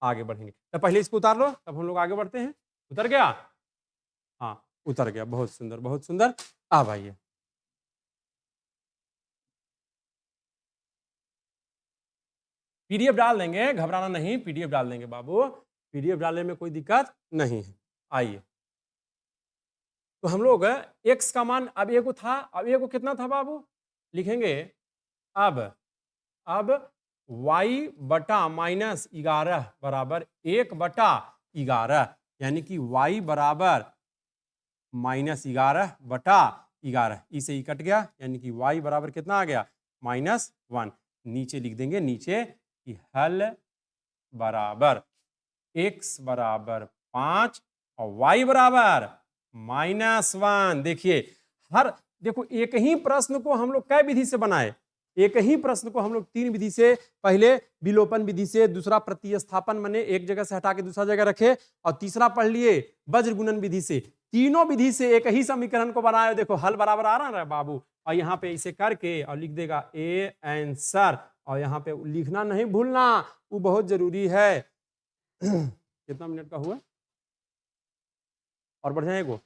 आगे बढ़ेंगे। तो पहले इसको उतार लो, तब हम लोग आगे बढ़ते हैं। उतर गया, हाँ उतर गया, बहुत सुंदर बहुत सुंदर। अब आइए, पीडीएफ डाल देंगे, घबराना नहीं, पीडीएफ डाल देंगे बाबू, पीडीएफ डालने में कोई दिक्कत नहीं है। आइए, तो हम लोग x का मान अब a को था, अब a को कितना था बाबू, लिखेंगे अब y बटा -11 बराबर 1 बटा 11, यानी कि y बराबर -11 बटा 11, इसे ही कट गया, यानी कि y बराबर कितना आ गया, -1। नीचे लिख देंगे, नीचे कि हल बराबर x बराबर 5 और y बराबर -1। देखिए देखो एक ही प्रश्न को हम लोग कै विधि से बनाए, एक ही प्रश्न को हम लोग 3 विधि से, पहले विलोपन विधि से, दूसरा प्रतिस्थापन माने एक जगह से हटा के दूसरा जगह रखे, और तीसरा पढ़ लिए वज्र गुणन विधि से। तीनों विधि से एक ही समीकरण को बनाए। देखो हल बराबर आ रहा है बाबू, और यहाँ पे इसे करके और लिख देगा ए आंसर, और यहाँ पे लिखना नहीं भूलना, वो बहुत जरूरी है। कितना मिनट का हुआ, और बढ़ जाएगा,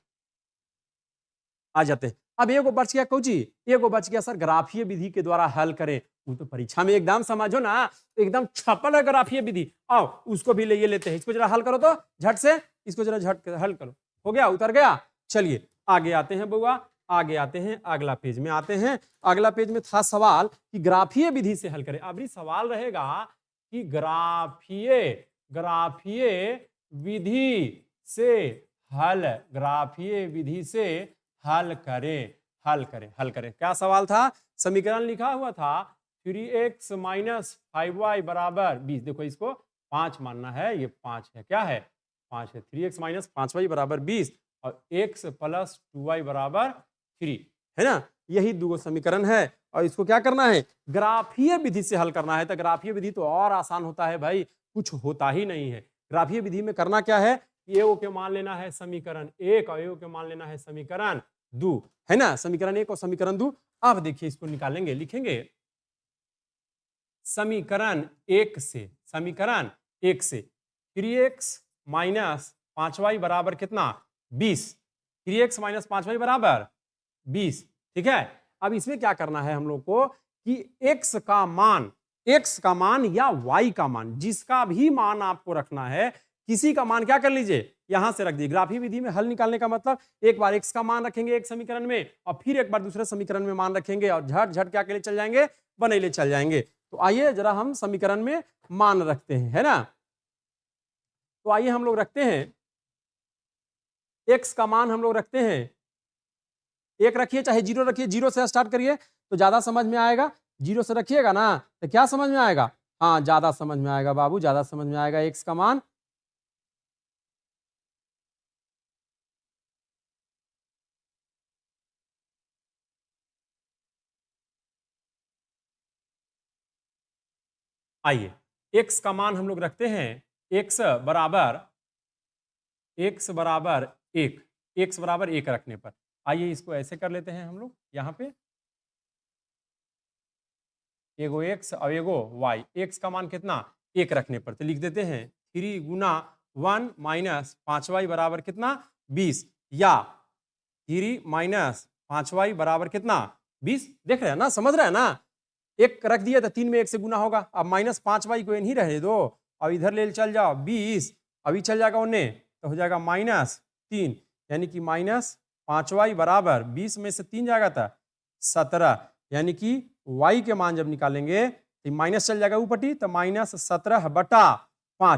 आ जाते हैं। अब एगो बच गया कौची, एगो बच गया सर ग्राफीय विधि के द्वारा हल करें। वो तो परीक्षा में एकदम समझो ना, एकदम छपल है ग्राफीय विधि। आओ उसको भी ले लेते हैं, इसको जरा हल करो तो झट से, इसको जरा झट हल करो। हो गया, उतर गया। चलिए आगे आते हैं बउआ, आगे आते हैं, अगला पेज में आते हैं। अगला पेज में था सवाल कि ग्राफीय विधि से हल करें। अभी सवाल रहेगा कि ग्राफीय विधि से हल, ग्राफीय विधि से हल करें, हल करें, हल करें। क्या सवाल था, समीकरण लिखा हुआ था 3x - 5y बराबर 20। देखो इसको 5 मानना है, ये 5 है, क्या है 5 है। 3x - 5y बराबर 20 और x + 2y बराबर 3 है ना, यही दो समीकरण है। और इसको क्या करना है, ग्राफीय विधि से हल करना है। तो ग्राफीय विधि तो और आसान होता है भाई, कुछ होता ही नहीं है। ग्राफीय विधि में करना क्या है, ए के मान लेना है समीकरण 1 और ए के मान लेना है समीकरण 2, है ना, समीकरण 1 और समीकरण 2। अब देखिए इसको निकालेंगे, लिखेंगे समीकरण 1 से, समीकरण 1 से 3x - 5y बराबर कितना 20, 3x - 5y बराबर 20, ठीक है। अब इसमें क्या करना है हम लोग को कि x का मान या y का मान, जिसका भी मान आपको रखना है, किसी का मान क्या कर लीजिए, यहां से रख दिए। ग्राफीय विधि में हल निकालने का मतलब एक बार x का मान रखेंगे एक समीकरण में, और फिर एक बार दूसरे समीकरण में मान रखेंगे, और झट झट क्या के लिए चल जाएंगे, बनेले चल जाएंगे। तो आइए जरा हम समीकरण में मान रखते हैं, है ना। तो आइए हम लोग रखते हैं, x का मान हम लोग रखते हैं, 1 रखिए चाहे 0 रखिए, 0 से स्टार्ट करिए तो ज्यादा समझ में आएगा। 0 से रखिएगा ना तो क्या समझ में आएगा, हाँ ज्यादा समझ में आएगा बाबू, ज्यादा समझ में आएगा। x का मान आइए, x का मान हम लोग रखते हैं x बराबर 1, x बराबर 1 रखने पर। आइए इसको ऐसे कर लेते हैं हम लोग, यहाँ पे एगो x और एगो y। x का मान कितना 1 रखने पर, तो लिख देते हैं 3 गुना 1 - 5y बराबर कितना 20, या 3 - 5y बराबर कितना 20। देख रहे हैं ना, समझ रहे हैं ना, एक रख दिया तो 3 में 1 से गुना होगा। अब -5y को नहीं रहे दो, अब इधर ले चल जाओ 20, अभी चल जाएगा उन्हें तो हो जाएगा -3, यानी कि -5y बराबर 20 में से 3 जाएगा था 17, यानी कि y के मान जब निकालेंगे तो माइनस चल जाएगा ऊपटी, तो -17/5,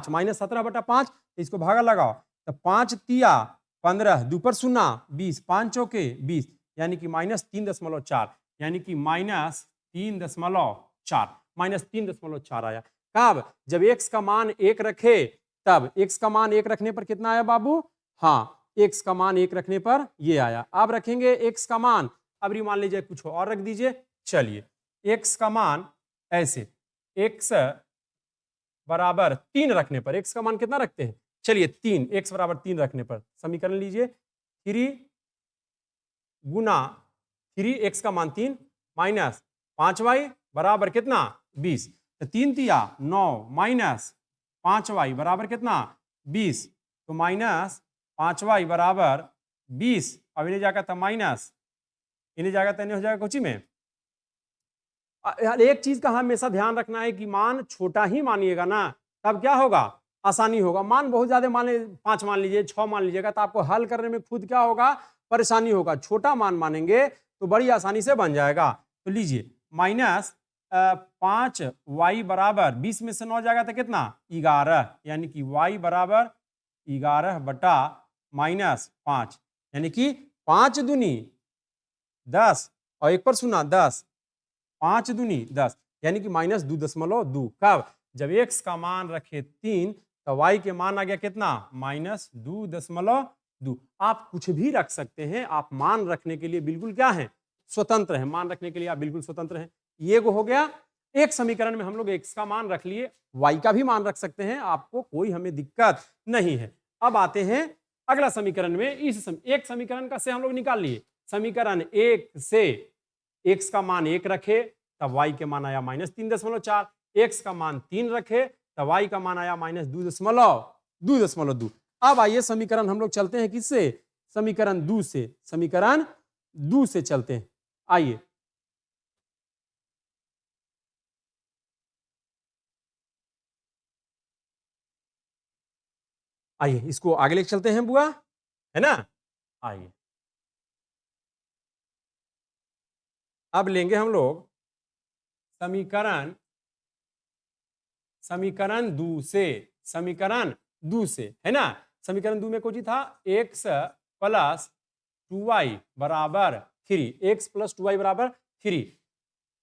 -17/5, इसको भागा लगाओ तो 5 तिया 15, 2 पर 0, 20, 5 चौके 20, यानी कि -3.4, यानी कि -3.4 आया। कब? जब x का मान 1 रखे, तब x का मान 1 रखने पर कितना आया बाबू? हाँ, x का मान 1 रखने पर ये आया। अब रखेंगे x का मान, अब मान लीजिए कुछ और रख दीजिए। चलिए x का मान ऐसे, x बराबर 3 रखने पर, x का मान कितना रखते हैं? चलिए 3, x बराबर 3 रखने पर समीकरण लीजिए, 3 गुना 3x का मान 3 माइनस 5y बराबर कितना 20, तो 3 तिया 9 माइनस 5y बराबर कितना 20, तो -5y बराबर 20, अब इन्हें जाकर था माइनस, इन्हें जाकर तो हो जाएगा कोची में। एक चीज का हमेशा ध्यान रखना है कि मान छोटा ही मानिएगा ना, तब क्या होगा, आसानी होगा। मान बहुत ज्यादा मान 5 मान लीजिए, 6 मान लीजिएगा, तो आपको हल करने में खुद क्या होगा, परेशानी होगा। छोटा मान मानेंगे तो बड़ी आसानी से बन जाएगा। तो लीजिए -5y बराबर 20 में से 9 जाएगा तो कितना 11, यानी कि y बराबर 11/-5, यानी कि 5 दूनी 10 और 1 पर 0 10, 5 दूनी 10, यानी कि -2.2। कब? जब x का मान रखे 3 तो y के मान आ गया कितना -2.2। आप कुछ भी रख सकते हैं, आप मान रखने के लिए बिल्कुल क्या है, स्वतंत्र है। मान रखने के लिए आप बिल्कुल स्वतंत्र हैं। ये वो हो गया एक समीकरण में हम लोग x का मान रख लिए, y का भी मान रख सकते हैं, आपको कोई हमें दिक्कत नहीं है। अब आते हैं अगला समीकरण में। एक समीकरण का से हम लोग निकाल लिए, समीकरण 1 से x का मान 1 रखे तब y के मान आया -3.4, x का मान 3 रखे तब y का मान आया -2.2। अब आइए समीकरण हम लोग चलते हैं किससे, समीकरण 2 से, समीकरण 2 से चलते हैं। आइए आइए इसको आगे लेके चलते हैं बुआ, है ना। आइए अब लेंगे हम लोग समीकरण 2 से, समीकरण 2 से, है ना। समीकरण 2 में कुछ था x प्लस 2y बराबर 3, x प्लस 2y बराबर 3।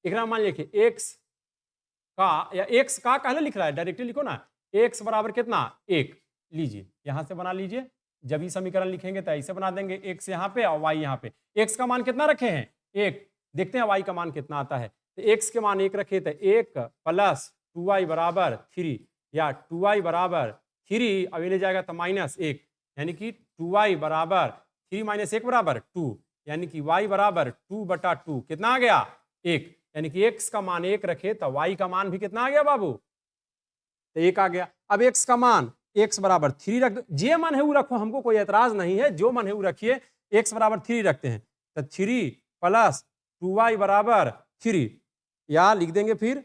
एक मान लिखिए x का, या x का कहले लिख रहा है, डायरेक्टली लिखो ना, x बराबर कितना 1, लीजिए यहां से बना लीजिए। जब ये समीकरण लिखेंगे तो ऐसे बना देंगे, x यहाँ पे और y यहाँ पे। x का मान कितना रखे हैं 1, देखते हैं y का मान कितना आता है। तो x के मान 1 रखे तो 1 प्लस 2y बराबर 3, या 2y बराबर 3, अब ले जाएगा तो -1, यानी कि 2y बराबर 3 - 1 बराबर 2, यानी कि y बराबर 2/2 कितना आ गया 1, यानी कि x का मान 1 रखे तो y का मान भी कितना आ गया बाबू, तो 1 आ गया। अब x का मान x बराबर 3 रख दो, जे मन है वो रखो, हमको कोई एतराज नहीं है, जो मन है वो रखिए। x बराबर 3 रखते हैं तो 3 प्लस 2y बराबर 3, या लिख देंगे फिर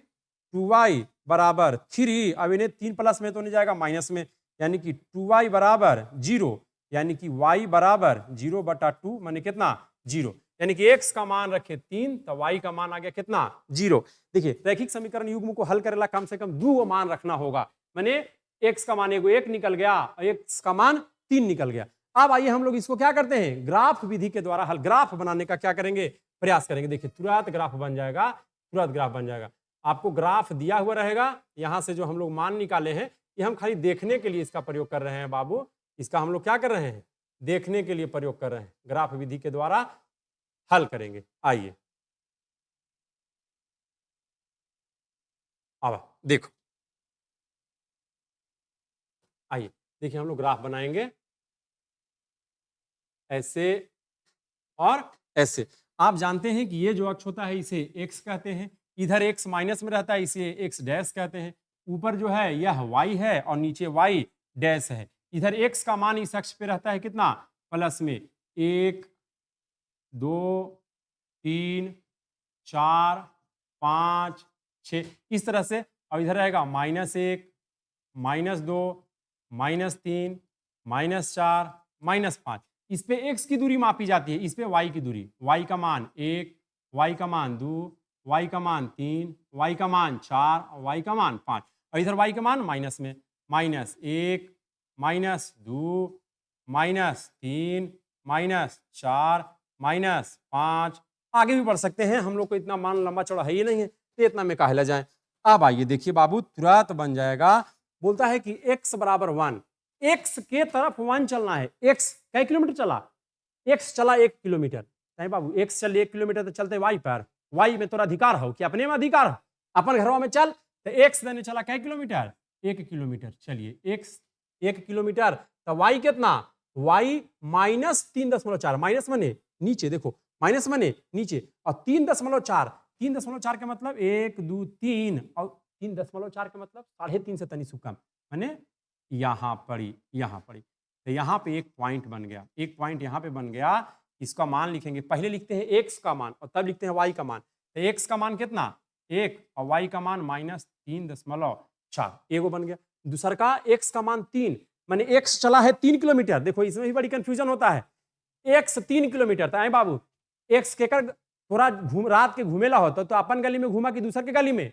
2y बराबर 3, अब इन्हें 3 प्लस में तो नहीं जाएगा माइनस में, यानी कि 2y बराबर 0, यानी कि y बराबर 0/2 माने कितना 0, यानी कि x का मान रखे 3 तो y का मान आ गया कितना 0। देखिए रैखिक समीकरण युग्म को हल करेला कम से कम 2 मान रखना होगा, माने x का मान 1 निकल गया और x का मान 3 निकल गया। अब आइए हम लोग इसको क्या करते हैं, ग्राफ विधि के द्वारा हल, ग्राफ बनाने का क्या करेंगे, प्रयास करेंगे। देखिए तुरंत ग्राफ बन जाएगा, तुरंत ग्राफ बन जाएगा। आपको ग्राफ दिया हुआ रहेगा, यहां से जो हम लोग मान निकाले हैं ये हम खाली देखने के लिए इसका प्रयोग कर रहे हैं बाबू, इसका हम लोग क्या कर रहे हैं, देखने के लिए प्रयोग कर रहे हैं। ग्राफ विधि के द्वारा हल करेंगे। आइए अब देखो, आइए देखिए हम लोग ग्राफ बनाएंगे ऐसे और ऐसे। आप जानते हैं कि ये जो अक्ष होता है इसे x कहते हैं, इधर x माइनस में रहता है इसे x डैश कहते हैं, ऊपर जो है यह y है और नीचे y डैश है। इधर x का मान इस अक्ष पे रहता है कितना प्लस में 1, 2 3 4 5 6 इस तरह से। अब इधर रहेगा -1 -2 -3 -4 -5। इस पे x की दूरी मापी जाती है, इस पे y की दूरी। y का मान 1, y का मान 2, y का मान 3, y का मान 4 और y का मान 5। और इधर y का मान माइनस में -1 -2 -3 -4 -5। आगे भी बढ़ सकते हैं, हम लोग को इतना मान लंबा चौड़ा है ही नहीं है, तो इतना में काहे ला जाए। अब आइए देखिए बाबू, तुरंत बन जाएगा। बोलता है कि x बराबर 1, x के तरफ 1 चलना है। x कई किलोमीटर चला? x चला 1 किलोमीटर। नहीं बाबू, x चल 1 किलोमीटर तो चलते y पर। y में तोरा अधिकार हो कि अपने में अधिकार हो? अपन घरवा में चल, तो x देने चला कई किलोमीटर? 1 किलोमीटर। चलिए x 1 किलोमीटर, तो y कितना? y -3.4। माइनस मने नीचे, देखो माइनस मने नीचे, और 3.4। 3.4 का मतलब 1 2 3, और 3.4 का मतलब 3.5 से तनी सुकम, माने यहाँ पड़ी, यहाँ पड़ी। तो यहाँ पे एक पॉइंट बन गया, एक पॉइंट यहाँ पे बन गया। इसका मान लिखेंगे, पहले लिखते हैं x का मान और तब लिखते हैं y का मान। तो x का मान कितना? 1 और y का मान -3.4, एगो बन गया। दूसरा का x का मान 3, माने x चला है 3 किलोमीटर। देखो इसमें भी बड़ी कंफ्यूजन होता है। x 3 किलोमीटर, तो बाबू x के कर थोड़ा रात के घूमेला होता तो अपन गली में घूमा कि दूसर के गली में?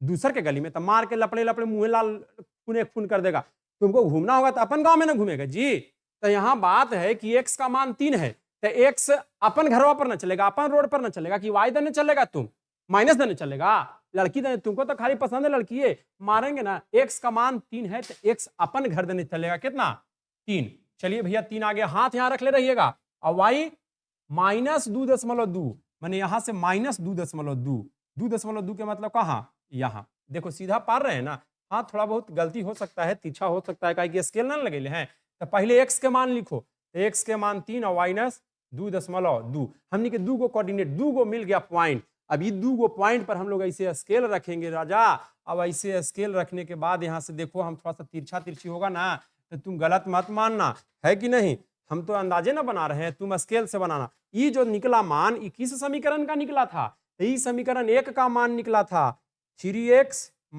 दूसर के गली में, तो मार के लपड़े लपड़े मुंह लाल खून खून कर देगा। तुमको घूमना होगा तो अपन गांव में ना घूमेगा जी। तो यहाँ बात है कि x का मान 3 है, तो x अपन घरवा पर ना चलेगा, अपन रोड पर ना चलेगा, कि y देने चलेगा, तुम माइनस देने चलेगा, लड़की देने। तुमको तो खाली पसंद है लड़की है, मारेंगे ना। x का मान 3 है तो x अपन घर देने चलेगा, कितना? 3। चलिए भैया 3 आ गया, हाथ यहाँ रख ले रहिएगा। और y -2.2, माने यहाँ से -2.2। 2.2 के मतलब कहाँ? यहाँ। देखो सीधा पार रहे हैं ना। हाँ, थोड़ा बहुत गलती हो सकता है, तिरछा हो सकता है, कि स्केल ना लगे हैं। तो पहले x के मान लिखो, x के मान 3 और -2.2। हमने के 2 गो कोऑर्डिनेट, 2 गो मिल गया पॉइंट। अब ये 2 गो पॉइंट पर हम लोग ऐसे स्केल रखेंगे राजा। अब ऐसे स्केल रखने के बाद यहाँ से देखो, हम थोड़ा सा तिरछा तिरछी होगा ना, तो तुम गलत मत मानना, है कि नहीं? हम तो अंदाजे ना बना रहे हैं, तुम स्केल से बनाना। ये जो निकला मान, ये किस समीकरण का निकला था? ये समीकरण 1 का मान निकला था। 3x -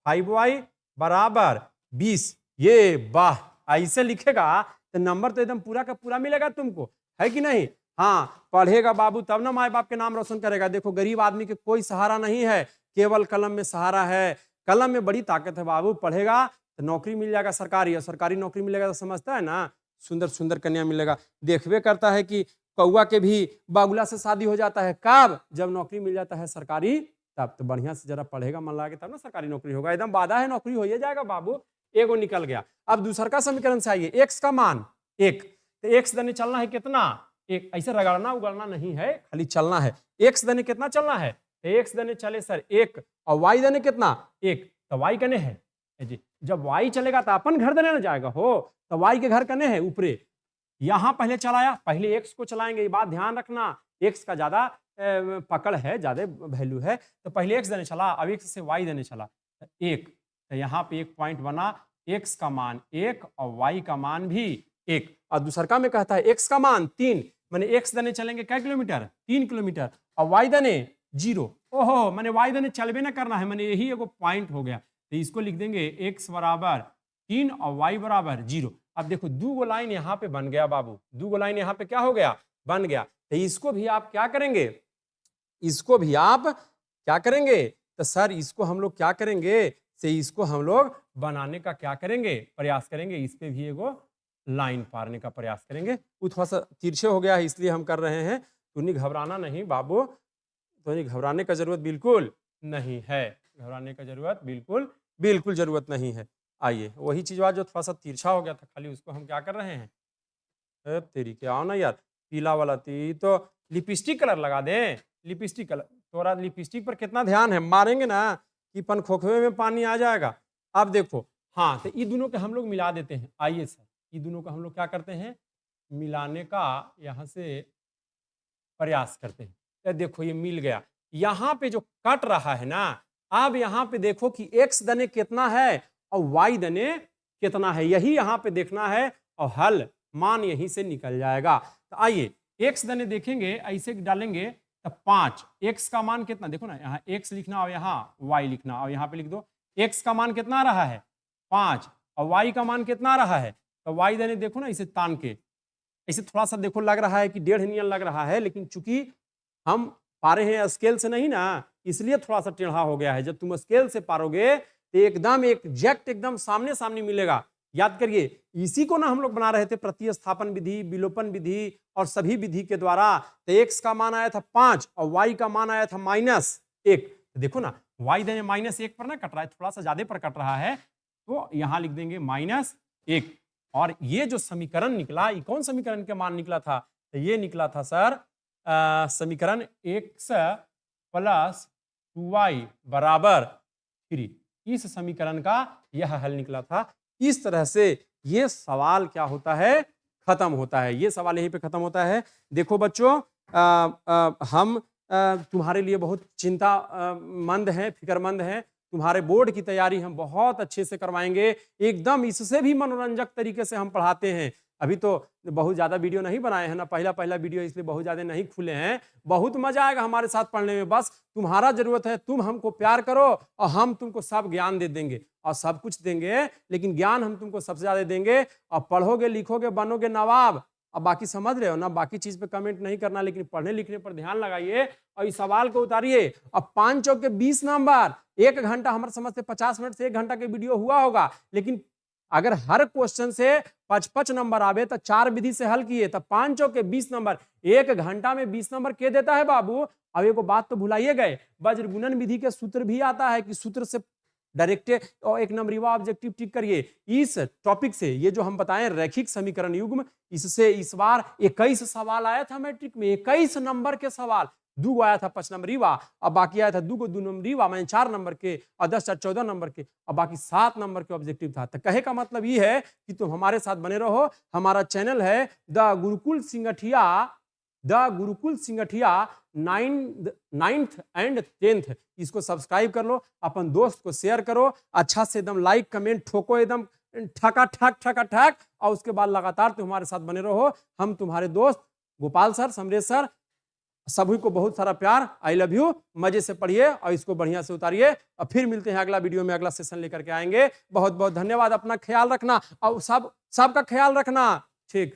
5y बराबर 20। ये वाह, ऐसे लिखेगा तो नंबर तो एकदम पूरा का पूरा मिलेगा तुमको, है कि नहीं? हाँ, पढ़ेगा बाबू तब ना माए बाप के नाम रोशन करेगा। देखो गरीब आदमी के कोई सहारा नहीं है, केवल कलम में सहारा है। कलम में बड़ी ताकत है बाबू। पढ़ेगा तो नौकरी मिल जाएगा सरकारी, और सरकारी नौकरी मिलेगा तो समझता है ना, सुंदर सुंदर कन्या मिलेगा। देखबे करता है कि कौआ के भी बाबुला से शादी हो जाता है, कब? जब नौकरी मिल जाता है सरकारी, तब। तो बढ़िया से जरा पढ़ेगा, मन लगा के, तब ना सरकारी नौकरी होगा। एकदम वादा है, नौकरी हो ही जाएगा बाबू। एगो निकल गया। अब दूसरा का समीकरण से आइए, x का मान 1, तो x देने चलना है कितना? 1। ऐसे रगड़ना उगड़ना नहीं है, खाली चलना है। x देने कितना चलना है? x देने चले सर 1, और y देने कितना? 1। तो y कने है जी। जब y चलेगा तो अपन घर देने ना जाएगा हो, तो y के घर कने है ऊपरे। यहां पहले चलाया, पहले x को चलाएंगे, ये बात ध्यान रखना। x का ज्यादा पकड़ है, ज्यादा वैल्यू है, तो पहले x देने चला, अब x से y देने चला 1। तो यहाँ पे एक पॉइंट बना, x का मान 1 और y का मान भी 1। और दूसरका में कहता है x का मान 3, माने x देने चलेंगे कै किलोमीटर? 3 किलोमीटर, और y देने 0। ओहो, माने y देने चलबे ना करना है, माने यही एगो पॉइंट हो गया। तो इसको लिख देंगे x बराबर 3 और y बराबर 0। अब देखो 2 गो लाइन यहाँ पे बन गया बाबू, 2 गो लाइन यहाँ पे क्या हो गया? बन गया। तो इसको भी आप क्या करेंगे? इसको भी आप क्या करेंगे? तो सर इसको हम लोग क्या करेंगे? से इसको हम लोग बनाने का क्या करेंगे? प्रयास करेंगे। इस पे भी एगो लाइन पारने का प्रयास करेंगे। वो थोड़ा सा तिरछे हो गया है, इसलिए हम कर रहे हैं। तो नहीं घबराना नहीं बाबू, तो नहीं घबराने का जरूरत बिल्कुल नहीं है, घबराने का जरूरत बिल्कुल बिल्कुल जरूरत नहीं है। आइए, वही चीज जो थोड़ा सा तिरछा हो गया था, खाली उसको हम क्या कर रहे हैं? तेरी क्या आओ ना यार, पीला वाला थी तो लिपस्टिक कलर लगा दे। लिपस्टिक कलर, तोरा लिपस्टिक पर कितना ध्यान है, मारेंगे ना कि पन खोखवे में पानी आ जाएगा। अब देखो, हाँ, तो ये दोनों के हम लोग मिला देते हैं। आइए सर, ये दोनों का हम लोग क्या करते हैं? मिलाने का यहाँ से प्रयास करते हैं। तो देखो ये मिल गया। यहाँ पे जो कट रहा है ना, अब यहाँ पे देखो कि x दने कितना है और y दने कितना है, यही यहाँ पे देखना है, और हल मान यहीं से निकल जाएगा। तो आइए एक्स देने देखेंगे ऐसे डालेंगे तो 5, एक्स का मान कितना, देखो ना यहाँ एक्स लिखना और यहाँ वाई लिखना और यहाँ पे लिख दो एक्स का मान कितना रहा है 5 और वाई का मान कितना रहा है, तो वाई देने देखो ना इसे तान के, इसे थोड़ा सा देखो लग रहा है कि 1.5 नियन लग रहा है, लेकिन चूंकि हम पा रहे हैं स्केल से नहीं ना, इसलिए थोड़ा सा टेढ़ा हो गया है। जब तुम स्केल से पारोगे तो एकदम एग्जैक्ट एकदम सामने सामने मिलेगा। याद करिए इसी को ना हम लोग बना रहे थे प्रतिस्थापन विधि, विलोपन विधि और सभी विधि के द्वारा। तो एक्स का मान आया था 5 और वाई का मान आया था -1। देखो ना वाई देने -1 पर ना कट रहा है, थोड़ा सा ज्यादा पर कट रहा है, तो यहां लिख देंगे -1। और ये जो समीकरण निकला, ये कौन समीकरण के मान निकला था, तो ये निकला था सर समीकरण x + 2y = 3। इस समीकरण का यह हल निकला था। इस तरह से ये सवाल क्या होता है, खत्म होता है। ये सवाल यहीं पे खत्म होता है। देखो बच्चों हम तुम्हारे लिए बहुत चिंता मंद हैं, फिक्रमंद हैं। तुम्हारे बोर्ड की तैयारी हम बहुत अच्छे से करवाएंगे, एकदम इससे भी मनोरंजक तरीके से हम पढ़ाते हैं। अभी तो बहुत ज़्यादा वीडियो नहीं बनाए हैं ना, पहला वीडियो, इसलिए बहुत ज़्यादा नहीं खुले हैं। बहुत मजा आएगा हमारे साथ पढ़ने में। बस तुम्हारा जरूरत है, तुम हमको प्यार करो और हम तुमको सब ज्ञान दे देंगे और सब कुछ देंगे, लेकिन ज्ञान हम तुमको सबसे ज़्यादा देंगे। और पढ़ोगे, लिखोगे, बनोगे नवाब। अब बाकी समझ रहे हो ना, बाकी चीज पे कमेंट नहीं करना, लेकिन पढ़ने लिखने पर ध्यान लगाइए और इस सवाल को उतारिए। अब 5 चौक के 20 नंबर, 1 घंटा, हमारे समझ से 50 मिनट से 1 घंटा के वीडियो हुआ होगा, लेकिन अगर हर क्वेश्चन से 55 नंबर आवे तो 4 विधि से हल किए तो 5 चौक के 20 नंबर, 1 घंटा में 20 नंबर के देता है बाबू। अब एक बात तो भुलाइए गए, वज्र गुणन विधि के सूत्र भी आता है कि सूत्र से डायरेक्ट और 1 नंबरीवा ऑब्जेक्टिव टिक करिए। इस टॉपिक से ये जो हम बताएं रैखिक समीकरण युग्म, इससे इस बार 21 सवाल आया था मैट्रिक में, 21 नंबर के सवाल। 2 आया था 5 नंबरीवा और बाकी आया था 2 नंबरीवा, मैंने 4 नंबर के और 10 14 नंबर के और बाकी 7 नंबर के ऑब्जेक्टिव था। तो कहे का मतलब ये है कि तुम हमारे साथ बने रहो। हमारा चैनल है the Gurukul सिंगठिया 9th and 10th। इसको सब्सक्राइब कर लो, अपन दोस्त को शेयर करो, अच्छा से एकदम लाइक कमेंट ठोको, एकदम ठका ठक, और उसके बाद लगातार तुम हमारे साथ बने रहो। हम तुम्हारे दोस्त गोपाल सर, समरेश सर, सभी को बहुत सारा प्यार, आई लव यू। मजे से पढ़िए और इसको बढ़िया से उतारिए और फिर मिलते हैं अगला वीडियो में, अगला सेशन लेकर के आएंगे। बहुत बहुत धन्यवाद, अपना ख्याल रखना और सबका ख्याल रखना। ठीक।